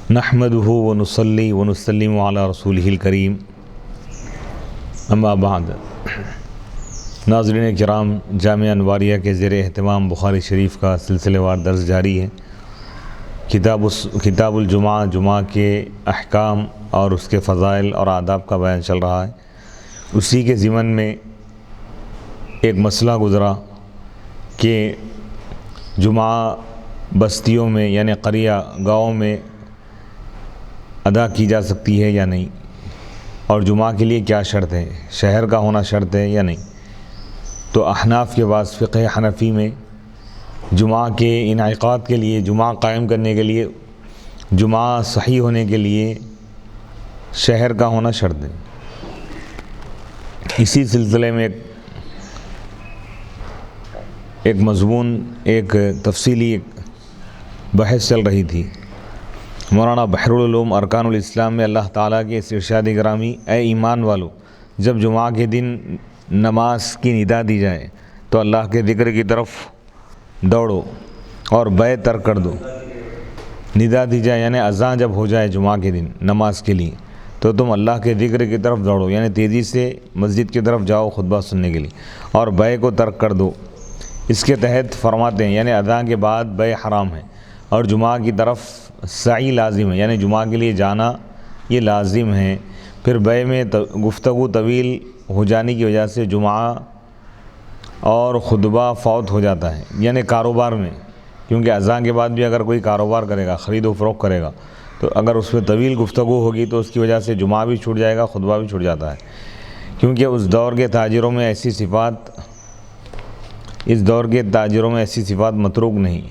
نحمدہ ونصلی ونسلم علی رسولہ الکریم اما بعد۔ ناظرین کرام، جامعہ انواریہ کے زیر اہتمام بخاری شریف کا سلسلہ وار درس جاری ہے۔ کتاب الجمعہ، جمعہ کے احکام اور اس کے فضائل اور آداب کا بیان چل رہا ہے۔ اسی کے ضمن میں ایک مسئلہ گزرا کہ جمعہ بستیوں میں یعنی قریہ گاؤں میں ادا کی جا سکتی ہے یا نہیں، اور جمعہ کے لیے کیا شرط ہے، شہر کا ہونا شرط ہے یا نہیں۔ تو احناف کے بعد فقہ حنفی میں جمعہ کے انعقاد کے لیے، جمعہ قائم کرنے کے لیے، جمعہ صحیح ہونے کے لیے شہر کا ہونا شرط ہے۔ اسی سلسلے میں ایک مضمون، ایک تفصیلی بحث چل رہی تھی۔ مولانا بحر العلوم ارکان الاسلام میں اللہ تعالیٰ کے اس ارشاد گرامی، اے ایمان والو، جب جمعہ کے دن نماز کی ندا دی جائے تو اللہ کے ذکر کی طرف دوڑو اور بے ترک کر دو۔ ندا دی جائے یعنی اذان جب ہو جائے جمعہ کے دن نماز کے لیے تو تم اللہ کے ذکر کی طرف دوڑو، یعنی تیزی سے مسجد کی طرف جاؤ خطبہ سننے کے لیے، اور بے کو ترک کر دو۔ اس کے تحت فرماتے ہیں یعنی اذان کے بعد بے حرام ہے، اور جمعہ کی طرف سعی لازم ہے، یعنی جمعہ کے لیے جانا یہ لازم ہے۔ پھر بے میں گفتگو طویل ہو جانے کی وجہ سے جمعہ اور خطبہ فوت ہو جاتا ہے، یعنی کاروبار میں، کیونکہ اذان کے بعد بھی اگر کوئی کاروبار کرے گا، خرید و فروخت کرے گا، تو اگر اس پہ طویل گفتگو ہوگی تو اس کی وجہ سے جمعہ بھی چھوٹ جائے گا، خطبہ بھی چھوٹ جاتا ہے، کیونکہ اس دور کے تاجروں میں ایسی صفات متروک نہیں،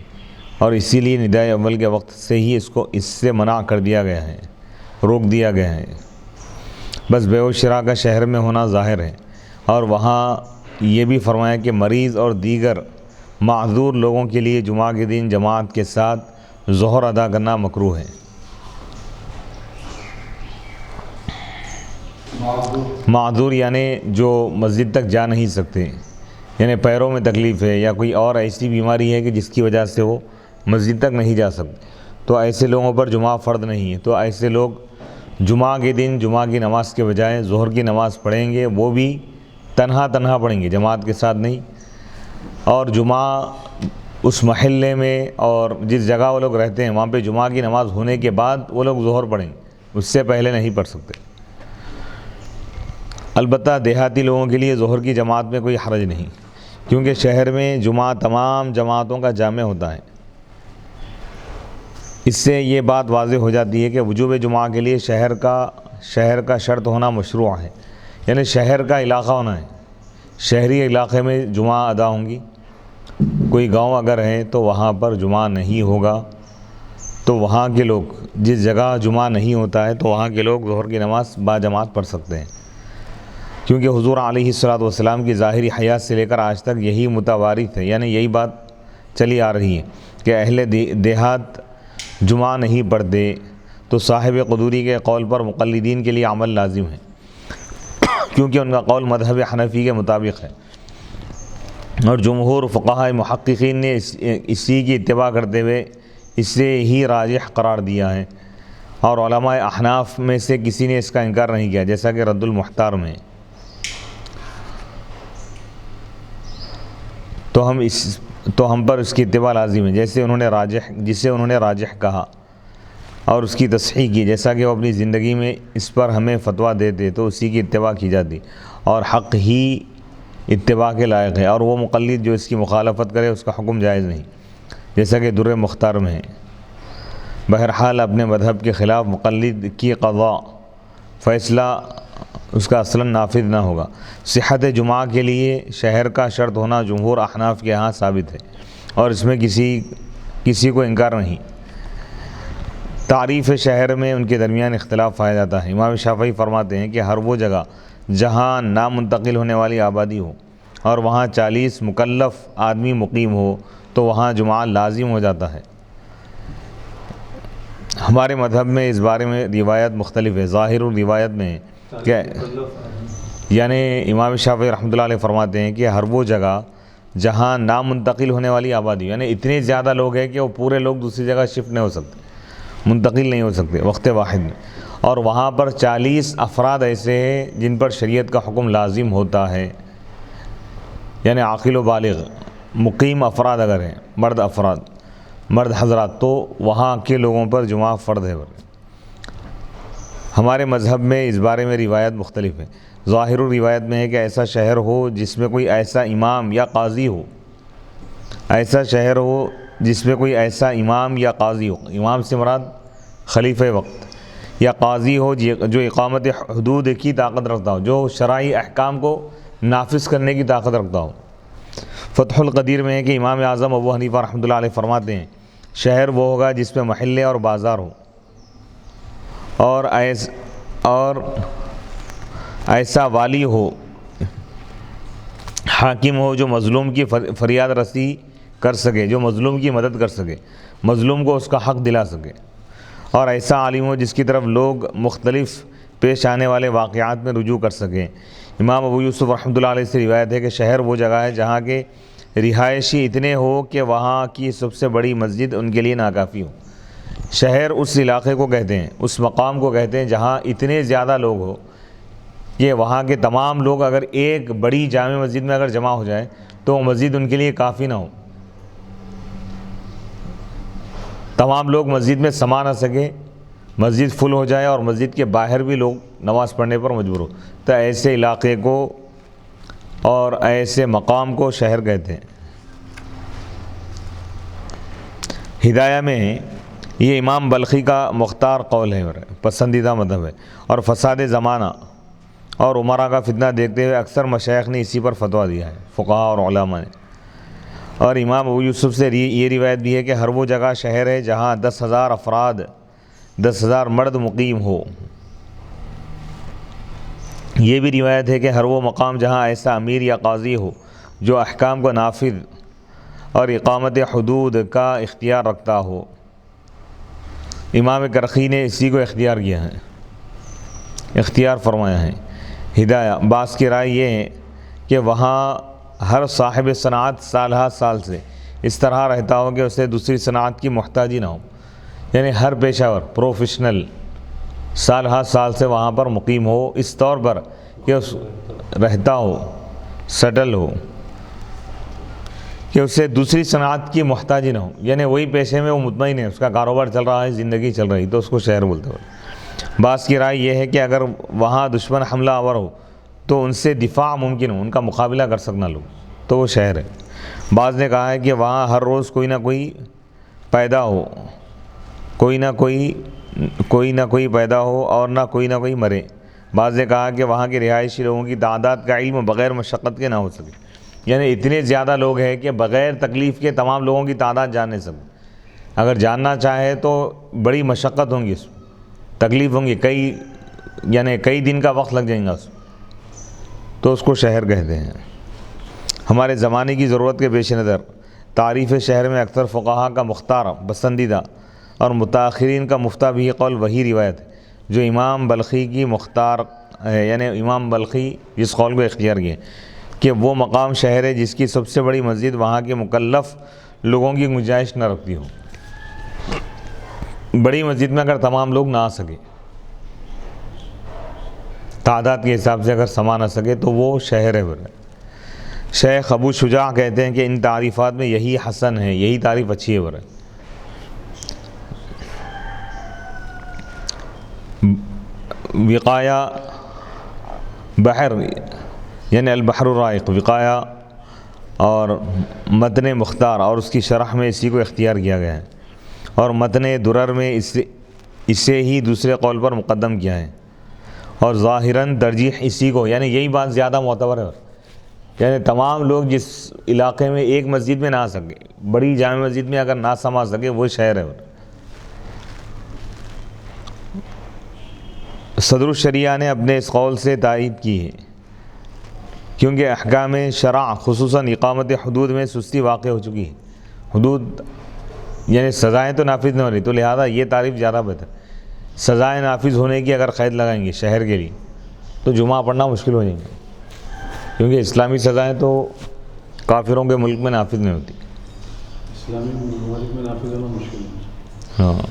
اور اسی لیے ندائے اول کے وقت سے ہی اس سے منع کر دیا گیا ہے، روک دیا گیا ہے۔ بس بیع و شراء کا شہر میں ہونا ظاہر ہے، اور وہاں یہ بھی فرمایا کہ مریض اور دیگر معذور لوگوں کے لیے جمعہ کے دن جماعت کے ساتھ ظہر ادا کرنا مکروہ ہے۔ معذور یعنی جو مسجد تک جا نہیں سکتے، یعنی پیروں میں تکلیف ہے یا کوئی اور ایسی بیماری ہے کہ جس کی وجہ سے وہ مسجد تک نہیں جا سکتے، تو ایسے لوگوں پر جمعہ فرض نہیں ہے۔ تو ایسے لوگ جمعہ کے دن جمعہ کی نماز کے بجائے ظہر کی نماز پڑھیں گے، وہ بھی تنہا پڑھیں گے، جماعت کے ساتھ نہیں۔ اور جمعہ اس محلے میں اور جس جگہ وہ لوگ رہتے ہیں وہاں پہ جمعہ کی نماز ہونے کے بعد وہ لوگ ظہر پڑھیں گے، اس سے پہلے نہیں پڑھ سکتے۔ البتہ دیہاتی لوگوں کے لیے ظہر کی جماعت میں کوئی حرج نہیں، کیونکہ شہر میں جمعہ تمام جماعتوں کا جامع ہوتا ہے۔ اس سے یہ بات واضح ہو جاتی ہے کہ وجوب جمعہ کے لیے شہر کا شرط ہونا مشروع ہے، یعنی شہر کا علاقہ ہونا ہے، شہری علاقے میں جمعہ ادا ہوں گی۔ کوئی گاؤں اگر ہے تو وہاں پر جمعہ نہیں ہوگا، تو وہاں کے لوگ، جس جگہ جمعہ نہیں ہوتا ہے تو وہاں کے لوگ ظہر کی نماز با جماعت پڑھ سکتے ہیں، کیونکہ حضور علیہ الصلوۃ والسلام کی ظاہری حیات سے لے کر آج تک یہی متوارث ہے، یعنی یہی بات چلی آ رہی ہے کہ اہل دیہات جمعہ نہیں پڑھتے، تو صاحب قدوری کے قول پر مقلدین کے لیے عمل لازم ہے، کیونکہ ان کا قول مذہب حنفی کے مطابق ہے، اور جمہور فقہاء محققین نے اسی کی اتباع کرتے ہوئے اسے ہی راجح قرار دیا ہے، اور علماء احناف میں سے کسی نے اس کا انکار نہیں کیا، جیسا کہ رد المحتار میں۔ تو ہم پر اس کی اتباع لازم ہے، جسے انہوں نے راجح کہا اور اس کی تصحیح کی، جیسا کہ وہ اپنی زندگی میں اس پر ہمیں فتویٰ دیتے تو اسی کی اتباع کی جاتی، اور حق ہی اتباع کے لائق ہے، اور وہ مقلد جو اس کی مخالفت کرے اس کا حکم جائز نہیں، جیسا کہ در مختار میں ہے۔ بہرحال اپنے مذہب کے خلاف مقلد کی قضاء، فیصلہ اس کا اصلاً نافذ نہ ہوگا۔ صحت جمعہ کے لیے شہر کا شرط ہونا جمہور احناف کے ہاں ثابت ہے، اور اس میں کسی کو انکار نہیں۔ تعریف شہر میں ان کے درمیان اختلاف پایا جاتا ہے۔ امام شافعی فرماتے ہیں کہ ہر وہ جگہ جہاں نامنتقل ہونے والی آبادی ہو اور وہاں 40 مکلف آدمی مقیم ہو تو وہاں جمعہ لازم ہو جاتا ہے۔ ہمارے مذہب میں اس بارے میں روایت مختلف ہے۔ ظاہر الروایت میں کہ یعنی امام شافعی رحمۃ اللہ علیہ فرماتے ہیں کہ ہر وہ جگہ جہاں نامنتقل ہونے والی آبادی، یعنی اتنے زیادہ لوگ ہیں کہ وہ پورے لوگ دوسری جگہ شفٹ نہیں ہو سکتے، منتقل نہیں ہو سکتے وقت واحد میں، اور وہاں پر 40 افراد ایسے ہیں جن پر شریعت کا حکم لازم ہوتا ہے، یعنی عاقل و بالغ مقیم افراد اگر ہیں، مرد حضرات، تو وہاں کے لوگوں پر جمعہ فرض ہے۔ ہمارے مذہب میں اس بارے میں روایت مختلف ہے۔ ظاہر روایت میں ہے کہ ایسا شہر ہو جس میں کوئی ایسا امام یا قاضی ہو، امام سے مراد خلیفہ وقت، یا قاضی ہو جو اقامت حدود کی طاقت رکھتا ہو، جو شرعی احکام کو نافذ کرنے کی طاقت رکھتا ہو۔ فتح القدیر میں ہے کہ امام اعظم ابو حنیفہ رحمۃ اللہ علیہ فرماتے ہیں شہر وہ ہوگا جس میں محلے اور بازار ہو، اور ایسا والی ہو، حاکم ہو جو مظلوم کی فریاد رسی کر سکے، جو مظلوم کی مدد کر سکے، مظلوم کو اس کا حق دلا سکے، اور ایسا عالم ہو جس کی طرف لوگ مختلف پیش آنے والے واقعات میں رجوع کر سکیں۔ امام ابو یوسف رحمۃ اللہ علیہ سے روایت ہے کہ شہر وہ جگہ ہے جہاں کے رہائشی اتنے ہو کہ وہاں کی سب سے بڑی مسجد ان کے لیے ناکافی ہو۔ شہر اس علاقے کو کہتے ہیں، اس مقام کو کہتے ہیں جہاں اتنے زیادہ لوگ ہو کہ وہاں کے تمام لوگ اگر ایک بڑی جامع مسجد میں اگر جمع ہو جائے تو وہ مسجد ان کے لیے کافی نہ ہو، تمام لوگ مسجد میں سما نہ سکے، مسجد فل ہو جائے اور مسجد کے باہر بھی لوگ نماز پڑھنے پر مجبور ہو، تو ایسے علاقے کو اور ایسے مقام کو شہر کہتے ہیں۔ ہدایہ میں یہ امام بلخی کا مختار قول ہے، پسندیدہ مذہب ہے، اور فساد زمانہ اور عمرہ کا فتنہ دیکھتے ہوئے اکثر مشائخ نے اسی پر فتویٰ دیا ہے، فقہاء اور علماء نے۔ اور امام ابو یوسف سے یہ روایت بھی ہے کہ ہر وہ جگہ شہر ہے جہاں 10,000 افراد، 10,000 مرد مقیم ہو۔ یہ بھی روایت ہے کہ ہر وہ مقام جہاں ایسا امیر یا قاضی ہو جو احکام کو نافذ اور اقامت حدود کا اختیار رکھتا ہو۔ امام کرخی نے اسی کو اختیار فرمایا ہے۔ ہدایہ بعض کی رائے یہ ہے کہ وہاں ہر صاحب صنعت سال ہر سال سے اس طرح رہتا ہو کہ اسے دوسری صنعت کی محتاجی نہ ہو، یعنی ہر پیشہ ور پروفیشنل سال ہر سال سے وہاں پر مقیم ہو، اس طور پر کہ اس رہتا ہو، سیٹل ہو، کہ اسے دوسری صنعت کی محتاجی نہ ہو، یعنی وہی پیشے میں وہ مطمئن ہے، اس کا کاروبار چل رہا ہے، زندگی چل رہی، تو اس کو شہر بولتے ہیں۔ بعض کی رائے یہ ہے کہ اگر وہاں دشمن حملہ آور ہو تو ان سے دفاع ممکن ہو، ان کا مقابلہ کر سکنا لوگ، تو وہ شہر ہے۔ بعض نے کہا ہے کہ وہاں ہر روز کوئی نہ کوئی پیدا ہو، کوئی نہ کوئی پیدا ہو اور نہ کوئی مرے۔ بعض نے کہا کہ وہاں کے رہائشی لوگوں کی تعداد کا علم بغیر مشقت کے نہ ہو سکے، یعنی اتنے زیادہ لوگ ہیں کہ بغیر تکلیف کے تمام لوگوں کی تعداد جان نہیں سکتے، اگر جاننا چاہے تو بڑی مشقت ہوں گی، اس تکلیف ہوں گی، کئی دن کا وقت لگ جائیں گا اس، تو اس کو شہر کہتے ہیں۔ ہمارے زمانے کی ضرورت کے پیش نظر تعریف شہر میں اکثر فقہاء کا مختار، پسندیدہ اور متاخرین کا مفتہ بھی قول وہی روایت ہے جو امام بلخی کی مختار ہے، یعنی امام بلخی جس قول کو اختیار کیے کہ وہ مقام شہر ہے جس کی سب سے بڑی مسجد وہاں کے مکلف لوگوں کی گنجائش نہ رکھتی ہو۔ بڑی مسجد میں اگر تمام لوگ نہ آ سکے، تعداد کے حساب سے اگر سما نہ سکے، تو وہ شہر ہے۔ شیخ ابو شجاع کہتے ہیں کہ ان تعریفات میں یہی حسن ہے، یہی تعریف اچھی ہے۔ وقایہ بحر یعنی البحر الرائق، وقایہ اور متن مختار اور اس کی شرح میں اسی کو اختیار کیا گیا ہے، اور متن درر میں اسے ہی دوسرے قول پر مقدم کیا ہے، اور ظاہراً ترجیح اسی کو، یعنی یہی بات زیادہ معتبر ہے، یعنی تمام لوگ جس علاقے میں ایک مسجد میں نہ آ سکے، بڑی جامع مسجد میں اگر نہ سما سکے، وہ شہر ہے۔ صدر الشریعہ نے اپنے اس قول سے تائید کی ہے، کیونکہ احکام شرع خصوصاً اقامت حدود میں سستی واقع ہو چکی ہے، حدود یعنی سزائیں تو نافذ نہ ہو رہی، تو لہذا یہ تعریف زیادہ بہتر۔ سزائیں نافذ ہونے کی اگر قید لگائیں گے شہر کے لیے تو جمعہ پڑھنا مشکل ہو جائیں گے، کیونکہ اسلامی سزائیں تو کافروں کے ملک میں نافذ نہیں ہوتی، اسلامی ممالک میں نافذ ہونا مشکل ہے۔ ہاں۔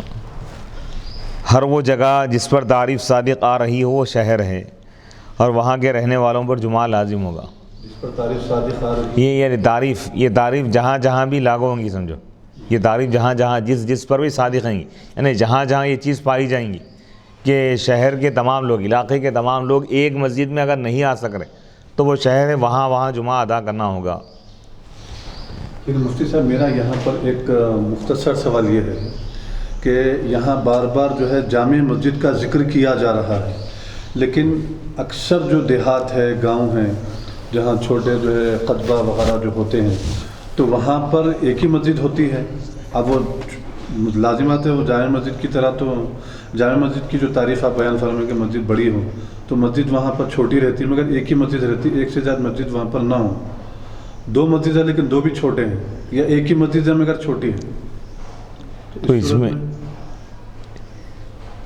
ہر وہ جگہ جس پر تعریف صادق آ رہی ہو وہ شہر ہے اور وہاں کے رہنے والوں پر جمعہ لازم ہوگا. جس پر تعریف صادق آ رہی یہ تعریف جہاں جہاں بھی لاگو ہوں گی، سمجھو یہ تعریف جہاں جہاں جس پر بھی صادق ہیں گی، یعنی جہاں جہاں یہ چیز پائی جائیں گی کہ شہر کے تمام لوگ، علاقے کے تمام لوگ ایک مسجد میں اگر نہیں آ سک رہے تو وہ شہر ہے، وہاں جمعہ ادا کرنا ہوگا. پھر مفتی صاحب میرا یہاں پر ایک مختصر سوال یہ ہے کہ یہاں بار بار جو ہے جامع مسجد کا ذکر کیا جا رہا ہے، لیکن اکثر جو دیہات ہے، گاؤں ہیں، جہاں چھوٹے جو ہے قصبہ وغیرہ جو ہوتے ہیں، تو وہاں پر ایک ہی مسجد ہوتی ہے. اب وہ لازمات ہے وہ جامع مسجد کی طرح، تو جامع مسجد کی جو تاریخ آپ بیان فرمائیں کہ مسجد بڑی ہو تو مسجد وہاں پر چھوٹی رہتی ہے، مگر ایک ہی مسجد رہتی ہے، ایک سے زیادہ مسجد وہاں پر نہ ہو. دو مسجد ہے لیکن دو بھی چھوٹے ہیں، یا ایک ہی مسجد ہے مگر چھوٹی ہے.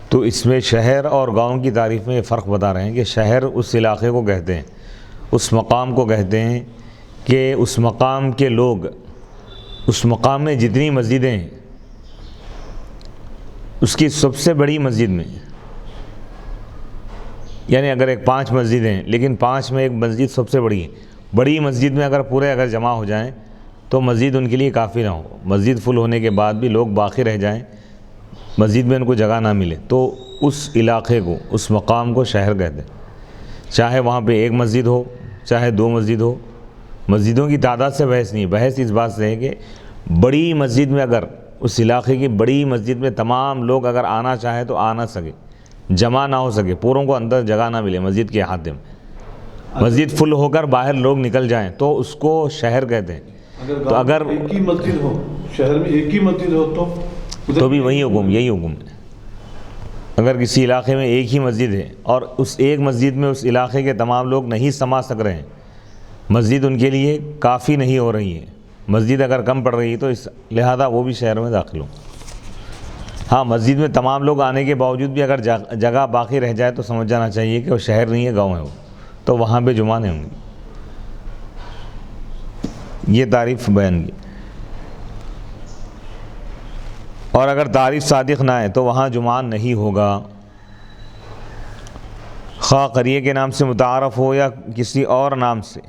تو اس میں شہر اور گاؤں کی تعریف میں یہ فرق بتا رہے ہیں کہ شہر اس علاقے کو کہتے ہیں، اس مقام کو کہتے ہیں کہ اس مقام کے لوگ، اس مقام میں جتنی مسجدیں ہیں اس کی سب سے بڑی مسجد میں، یعنی اگر ایک 5 مسجدیں ہیں لیکن 5 میں ایک مسجد سب سے بڑی ہے، بڑی مسجد میں اگر پورے جمع ہو جائیں تو مسجد ان کے لیے کافی نہ ہو، مسجد فل ہونے کے بعد بھی لوگ باقی رہ جائیں، مسجد میں ان کو جگہ نہ ملے، تو اس علاقے کو، اس مقام کو شہر کہتے ہیں. چاہے وہاں پہ ایک مسجد ہو چاہے 2 مسجد ہو، مسجدوں کی تعداد سے بحث نہیں، بحث اس بات سے ہے کہ بڑی مسجد میں، اگر اس علاقے کی بڑی مسجد میں تمام لوگ اگر آنا چاہے تو آ نہ سکے، جمع نہ ہو سکے، پوروں کو اندر جگہ نہ ملے مسجد کے احاطے میں، مسجد فل ہو کر باہر لوگ نکل جائیں تو اس کو شہر کہتے ہیں. تو اگر ایک ہی مسجد ہو، شہر میں ایک ہی مسجد ہو تو بھی وہی حکم، یہی حکم ہے. اگر کسی علاقے میں ایک ہی مسجد ہے اور اس ایک مسجد میں اس علاقے کے تمام لوگ نہیں سما سک رہے ہیں، مسجد ان کے لیے کافی نہیں ہو رہی ہے، مسجد اگر کم پڑ رہی ہے تو اس لہذا وہ بھی شہر میں داخل ہوں. ہاں مسجد میں تمام لوگ آنے کے باوجود بھی اگر جگہ باقی رہ جائے تو سمجھ جانا چاہیے کہ وہ شہر نہیں ہے، گاؤں ہے وہ، تو وہاں پہ جمعہ نہیں ہوں گی. یہ تعریف بیان کی. اور اگر تعریف صادق نہ ہے تو وہاں جمعہ نہیں ہوگا، خواہ قریے کے نام سے متعارف ہو یا کسی اور نام سے.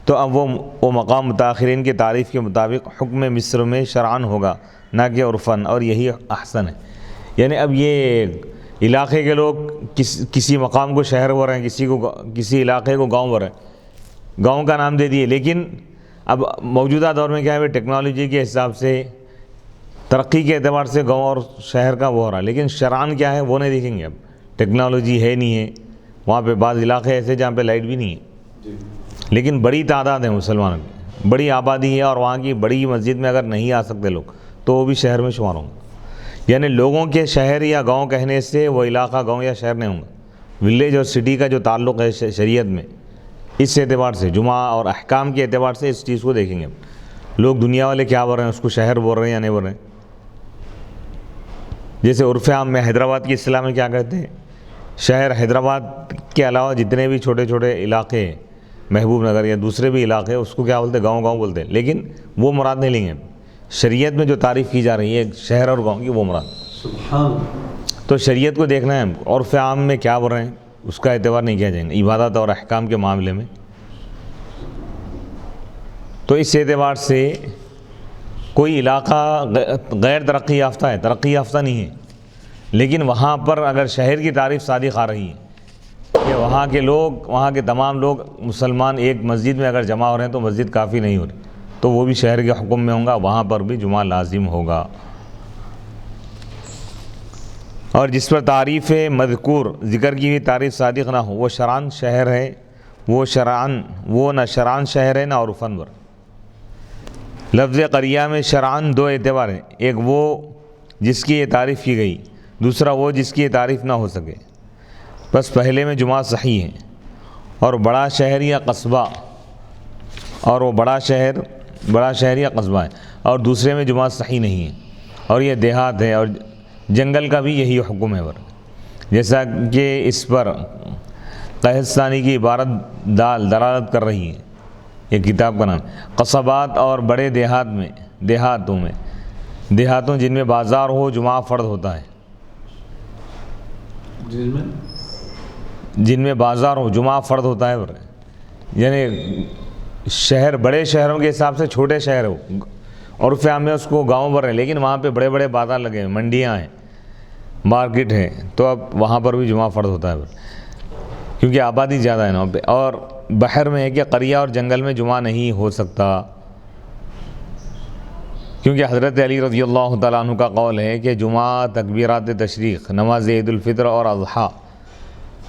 تو اب وہ مقام متاخرین کے تعریف کے مطابق حکم مصر میں شرعاً ہوگا نہ کہ عرفاً، اور یہی احسن ہے. یعنی اب یہ علاقے کے لوگ کسی مقام کو شہر بول رہے ہیں، کسی علاقے کو گاؤں بول رہے ہیں، گاؤں کا نام دے دیے. لیکن اب موجودہ دور میں کیا ہے، ٹیکنالوجی کے حساب سے، ترقی کے اعتبار سے گاؤں اور شہر کا وہ ہو رہا ہے، لیکن شرعاً کیا ہے وہ نہیں دیکھیں گے. اب ٹیکنالوجی ہے نہیں ہے وہاں پہ، بعض علاقے ایسے جہاں پہ لائٹ بھی نہیں ہے لیکن بڑی تعداد ہے مسلمانوں کی، بڑی آبادی ہے، اور وہاں کی بڑی مسجد میں اگر نہیں آ سکتے لوگ تو وہ بھی شہر میں شمار ہوں گے. یعنی لوگوں کے شہر یا گاؤں کہنے سے وہ علاقہ گاؤں یا شہر نہیں ہوں گا. ولیج اور سٹی کا جو تعلق ہے شریعت میں، اس اعتبار سے، جمعہ اور احکام کے اعتبار سے اس چیز کو دیکھیں گے. لوگ دنیا والے کیا بول رہے ہیں، اس کو شہر بول رہے ہیں یا نہیں بول رہے ہیں. جیسے عرف عام میں حیدرآباد کی اصطلاح میں کیا کہتے ہیں، شہر حیدرآباد کے علاوہ جتنے بھی چھوٹے چھوٹے علاقے ہیں، محبوب نگر یا دوسرے بھی علاقے، اس کو کیا بولتے ہیں، گاؤں گاؤں بولتے ہیں. لیکن وہ مراد نہیں لیں گے. شریعت میں جو تعریف کی جا رہی ہے شہر اور گاؤں کی، وہ مراد. سبحان. تو شریعت کو دیکھنا ہے، عرف عام میں کیا بول رہے ہیں اس کا اعتبار نہیں کیا جائے گا عبادت اور احکام کے معاملے میں. تو اس اعتبار سے کوئی علاقہ غیر ترقی یافتہ ہے، ترقی یافتہ نہیں ہے، لیکن وہاں پر اگر شہر کی تعریف صادق آ رہی ہے کہ وہاں کے لوگ، وہاں کے تمام لوگ مسلمان ایک مسجد میں اگر جمع ہو رہے ہیں تو مسجد کافی نہیں ہو رہی، تو وہ بھی شہر کے حکم میں ہوں گا، وہاں پر بھی جمعہ لازم ہوگا. اور جس پر تعریف مذکور ذکر کی ہوئی تعریف صادق نہ ہو وہ شرعاً شہر ہے، وہ نہ شرعاً شہر ہے نہ عرفاً. لفظ قریہ میں شرعاً 2 اعتبار ہیں، ایک وہ جس کی یہ تعریف کی گئی، دوسرا وہ جس کی یہ تعریف نہ ہو سکے. بس پہلے میں جمعہ صحیح ہے، اور بڑا شہر یا قصبہ، اور وہ بڑا شہر یا قصبہ ہے، اور دوسرے میں جمعہ صحیح نہیں ہے، اور یہ دیہات ہے، اور جنگل کا بھی یہی حکم ہے. جیسا کہ اس پر قحطستانی کی عبارت دلالت کر رہی ہے، یہ کتاب کا نام. قصبات اور بڑے دیہاتوں جن میں بازار ہو جمعہ فرض ہوتا ہے. جن میں بازار ہو جمعہ فرد ہوتا ہے، یعنی شہر بڑے شہروں کے حساب سے چھوٹے شہر ہو، عرف عام میں اس کو گاؤں بھر ہے، لیکن وہاں پہ بڑے بڑے بازار لگے ہیں، منڈیاں ہیں، مارکیٹ ہے، تو اب وہاں پر بھی جمعہ فرد ہوتا ہے کیونکہ آبادی زیادہ ہے وہاں پہ۔ اور بحر میں ہے کہ قریہ اور جنگل میں جمعہ نہیں ہو سکتا، کیونکہ حضرت علی رضی اللہ تعالیٰ عنہ کا قول ہے کہ جمعہ تکبیرات تشریق، نماز عید الفطر اور اضحیٰ،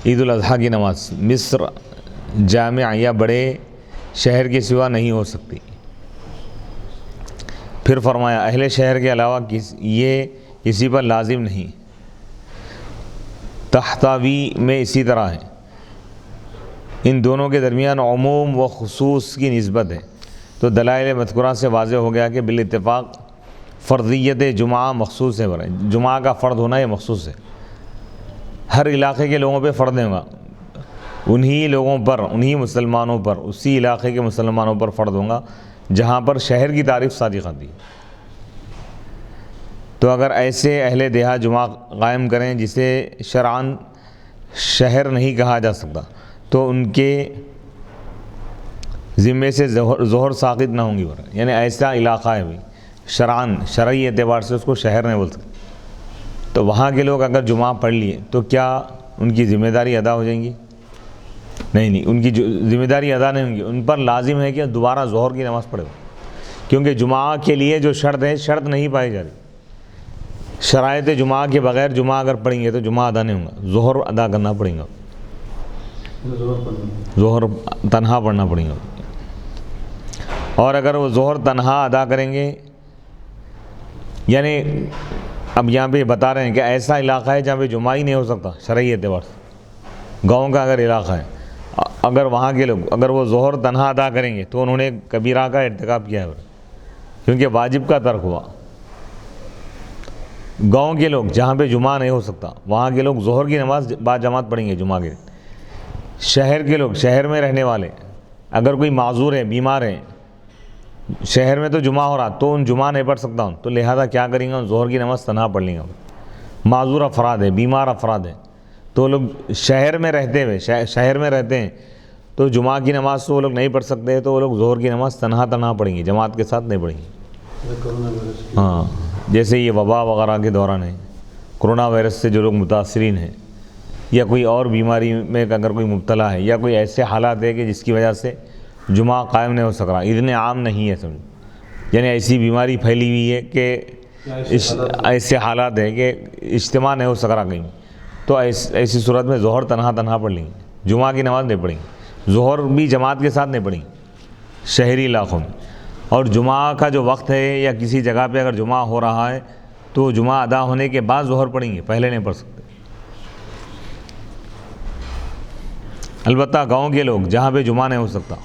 عید الاضحیٰ کی نماز مصر جامع یا بڑے شہر کے سوا نہیں ہو سکتی۔ پھر فرمایا اہل شہر کے علاوہ یہ کسی پر لازم نہیں۔ تحتاوی میں اسی طرح ہے، ان دونوں کے درمیان عموم و خصوص کی نسبت ہے، تو دلائل مذکورہ سے واضح ہو گیا کہ بالاتفاق فرضیت جمعہ مخصوص ہے، جمعہ کا فرض ہونا یہ مخصوص ہے، ہر علاقے کے لوگوں پہ فرض ہوگا، انہی لوگوں پر، انہی مسلمانوں پر، اسی علاقے کے مسلمانوں پر فرض ہوگا جہاں پر شہر کی تعریف صادق آتی ہے۔ تو اگر ایسے اہل دیہات جمعہ قائم کریں جسے شرعاً شہر نہیں کہا جا سکتا، تو ان کے ذمے سے ظہر ساقط نہ ہوں گی، یعنی ایسا علاقہ ہے بھی شرعاً شرعی اعتبار سے اس کو شہر نہیں بول سکتے، تو وہاں کے لوگ اگر جمعہ پڑھ لیے تو کیا ان کی ذمہ داری ادا ہو جائیں گی؟ نہیں، ان کی ذمہ داری ادا نہیں ہوں گی، ان پر لازم ہے کہ دوبارہ ظہر کی نماز پڑھے، کیونکہ جمعہ کے لیے جو شرط ہے، شرط نہیں پائی جا رہی، شرائط جمعہ کے بغیر جمعہ اگر پڑھیں گے تو جمعہ ادا نہیں ہوگا، ظہر ادا کرنا پڑیں گا، ظہر تنہا پڑھنا پڑیں گا۔ اور اگر وہ ظہر تنہا ادا کریں گے، یعنی اب یہاں پہ بتا رہے ہیں کہ ایسا علاقہ ہے جہاں پہ جمعہ ہی نہیں ہو سکتا شرعی اعتبار سے، گاؤں کا اگر علاقہ ہے، اگر وہاں کے لوگ اگر وہ ظہر تنہا ادا کریں گے تو انہوں نے کبیرہ کا ارتکاب کیا ہے، کیونکہ واجب کا ترک ہوا۔ گاؤں کے لوگ جہاں پہ جمعہ نہیں ہو سکتا وہاں کے لوگ ظہر کی نماز با جماعت پڑھیں گے جمعہ کے دن۔ شہر کے لوگ، شہر میں رہنے والے، اگر کوئی معذور ہے، بیمار ہے، شہر میں تو جمعہ ہو رہا تو ان جمعہ نہیں پڑھ سکتا ہوں، تو لہذا کیا کریں گا، ظہر کی نماز تنہا پڑھ لیں گا۔ معذور افراد ہے، بیمار افراد ہیں، تو لوگ شہر میں رہتے ہوئے، شہر میں رہتے ہیں تو جمعہ کی نماز تو وہ لوگ نہیں پڑھ سکتے، تو وہ لوگ ظہر کی نماز تنہا پڑھیں گے، جماعت کے ساتھ نہیں پڑھیں گے۔ ہاں، جیسے یہ وبا وغیرہ کے دوران ہے، کرونا وائرس سے جو لوگ متاثرین ہیں، یا کوئی اور بیماری میں اگر کوئی مبتلا ہے، یا کوئی ایسے حالات ہے کہ جس کی وجہ سے جمعہ قائم نہیں ہو سک رہا، اذن عام نہیں ہے سمجھ، یعنی ایسی بیماری پھیلی ہوئی ہے کہ ایسے حالات ہے کہ اجتماع نہیں ہو سک رہا کہیں، تو ایسی صورت میں ظہر تنہا پڑھ لیں گے، جمعہ کی نماز نہیں پڑھیں گے، ظہر بھی جماعت کے ساتھ نہیں پڑھیں گے شہری علاقوں میں۔ اور جمعہ کا جو وقت ہے یا کسی جگہ پہ اگر جمعہ ہو رہا ہے تو جمعہ ادا ہونے کے بعد ظہر پڑھیں گے، پہلے نہیں پڑھ سکتے۔ البتہ گاؤں کے لوگ جہاں پہ جمعہ نہیں ہو سکتا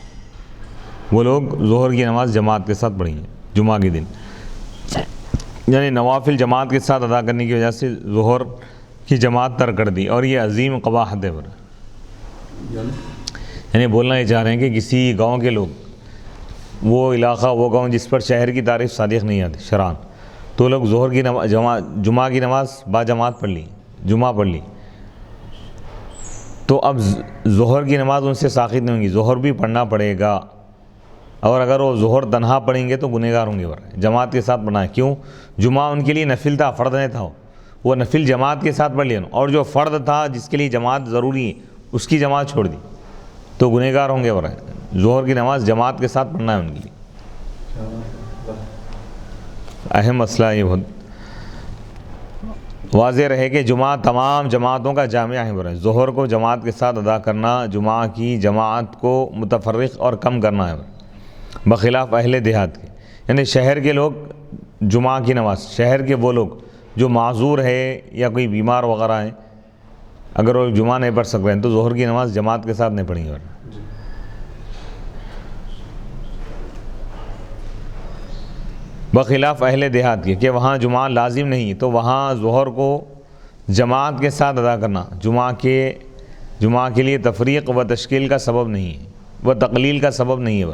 وہ لوگ ظہر کی نماز جماعت کے ساتھ پڑھیں گے جمعہ کے دن، یعنی نوافل جماعت کے ساتھ ادا کرنے کی وجہ سے ظہر کی جماعت ترک کر دی، اور یہ عظیم قباحت ہے۔ یعنی بولنا یہ چاہ رہے ہیں کہ کسی گاؤں کے لوگ، وہ علاقہ، وہ گاؤں جس پر شہر کی تعریف صادق نہیں آتی شرعاً، تو لوگ ظہر کی نماز جمعہ کی نماز با جماعت پڑھ لی، جمعہ پڑھ لی، تو اب ظہر کی نماز ان سے ساقط نہیں ہوگی، ظہر بھی پڑھنا پڑے گا، اور اگر وہ ظہر تنہا پڑھیں گے تو گنہگار ہوں گے، جماعت کے ساتھ پڑھنا ہے۔ کیوں؟ جمعہ ان کے لیے نفل تھا، فرض نہیں تھا، وہ نفل جماعت کے ساتھ پڑھ لیا، اور جو فرض تھا جس کے لیے جماعت ضروری ہے اس کی جماعت چھوڑ دی تو گنہگار ہوں گے۔ ظہر کی نماز جماعت کے ساتھ پڑھنا ہے ان کے لیے، اہم مسئلہ یہ بہت واضح رہے کہ جمعہ تمام جماعتوں کا جامعہ ہے، ظہر کو جماعت کے ساتھ ادا کرنا جمعہ کی جماعت کو متفرق اور کم کرنا ہے، بخلاف اہل دیہات کے، یعنی شہر کے لوگ جمعہ کی نماز، شہر کے وہ لوگ جو معذور ہے یا کوئی بیمار وغیرہ ہیں، اگر وہ جمعہ نہیں پڑھ سک رہے ہیں تو ظہر کی نماز جماعت کے ساتھ نہیں پڑھیں گے۔ بخلاف اہل دیہات کے کہ وہاں جمعہ لازم نہیں، تو وہاں ظہر کو جماعت کے ساتھ ادا کرنا جمعہ کے لیے تفریق و تشکیل کا سبب نہیں ہے، وہ تقلیل کا سبب نہیں ہے۔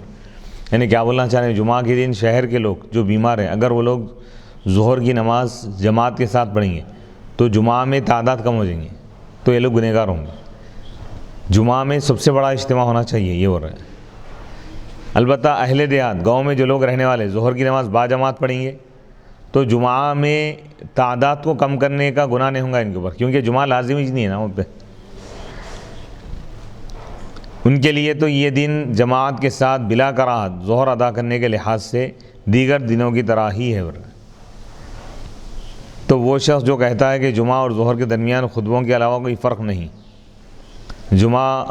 یعنی کیا بولنا چاہ رہے ہیں، جمعہ کے دن شہر کے لوگ جو بیمار ہیں اگر وہ لوگ ظہر کی نماز جماعت کے ساتھ پڑھیں گے تو جمعہ میں تعداد کم ہو جائیں گے، تو یہ لوگ گنہگار ہوں گے. جمعہ میں سب سے بڑا اجتماع ہونا چاہیے، یہ ہو رہا ہے. البتہ اہل دیہات، گاؤں میں جو لوگ رہنے والے ظہر کی نماز باجماعت پڑھیں گے تو جمعہ میں تعداد کو کم کرنے کا گناہ نہیں ہوگا ان کے اوپر، کیونکہ جمعہ لازمی نہیں ہے نا وہاں پہ. ان کے لیے تو یہ دن جماعت کے ساتھ بلا کراہت ظہر ادا کرنے کے لحاظ سے دیگر دنوں کی طرح ہی ہے. تو وہ شخص جو کہتا ہے کہ جمعہ اور ظہر کے درمیان خطبوں کے علاوہ کوئی فرق نہیں، جمعہ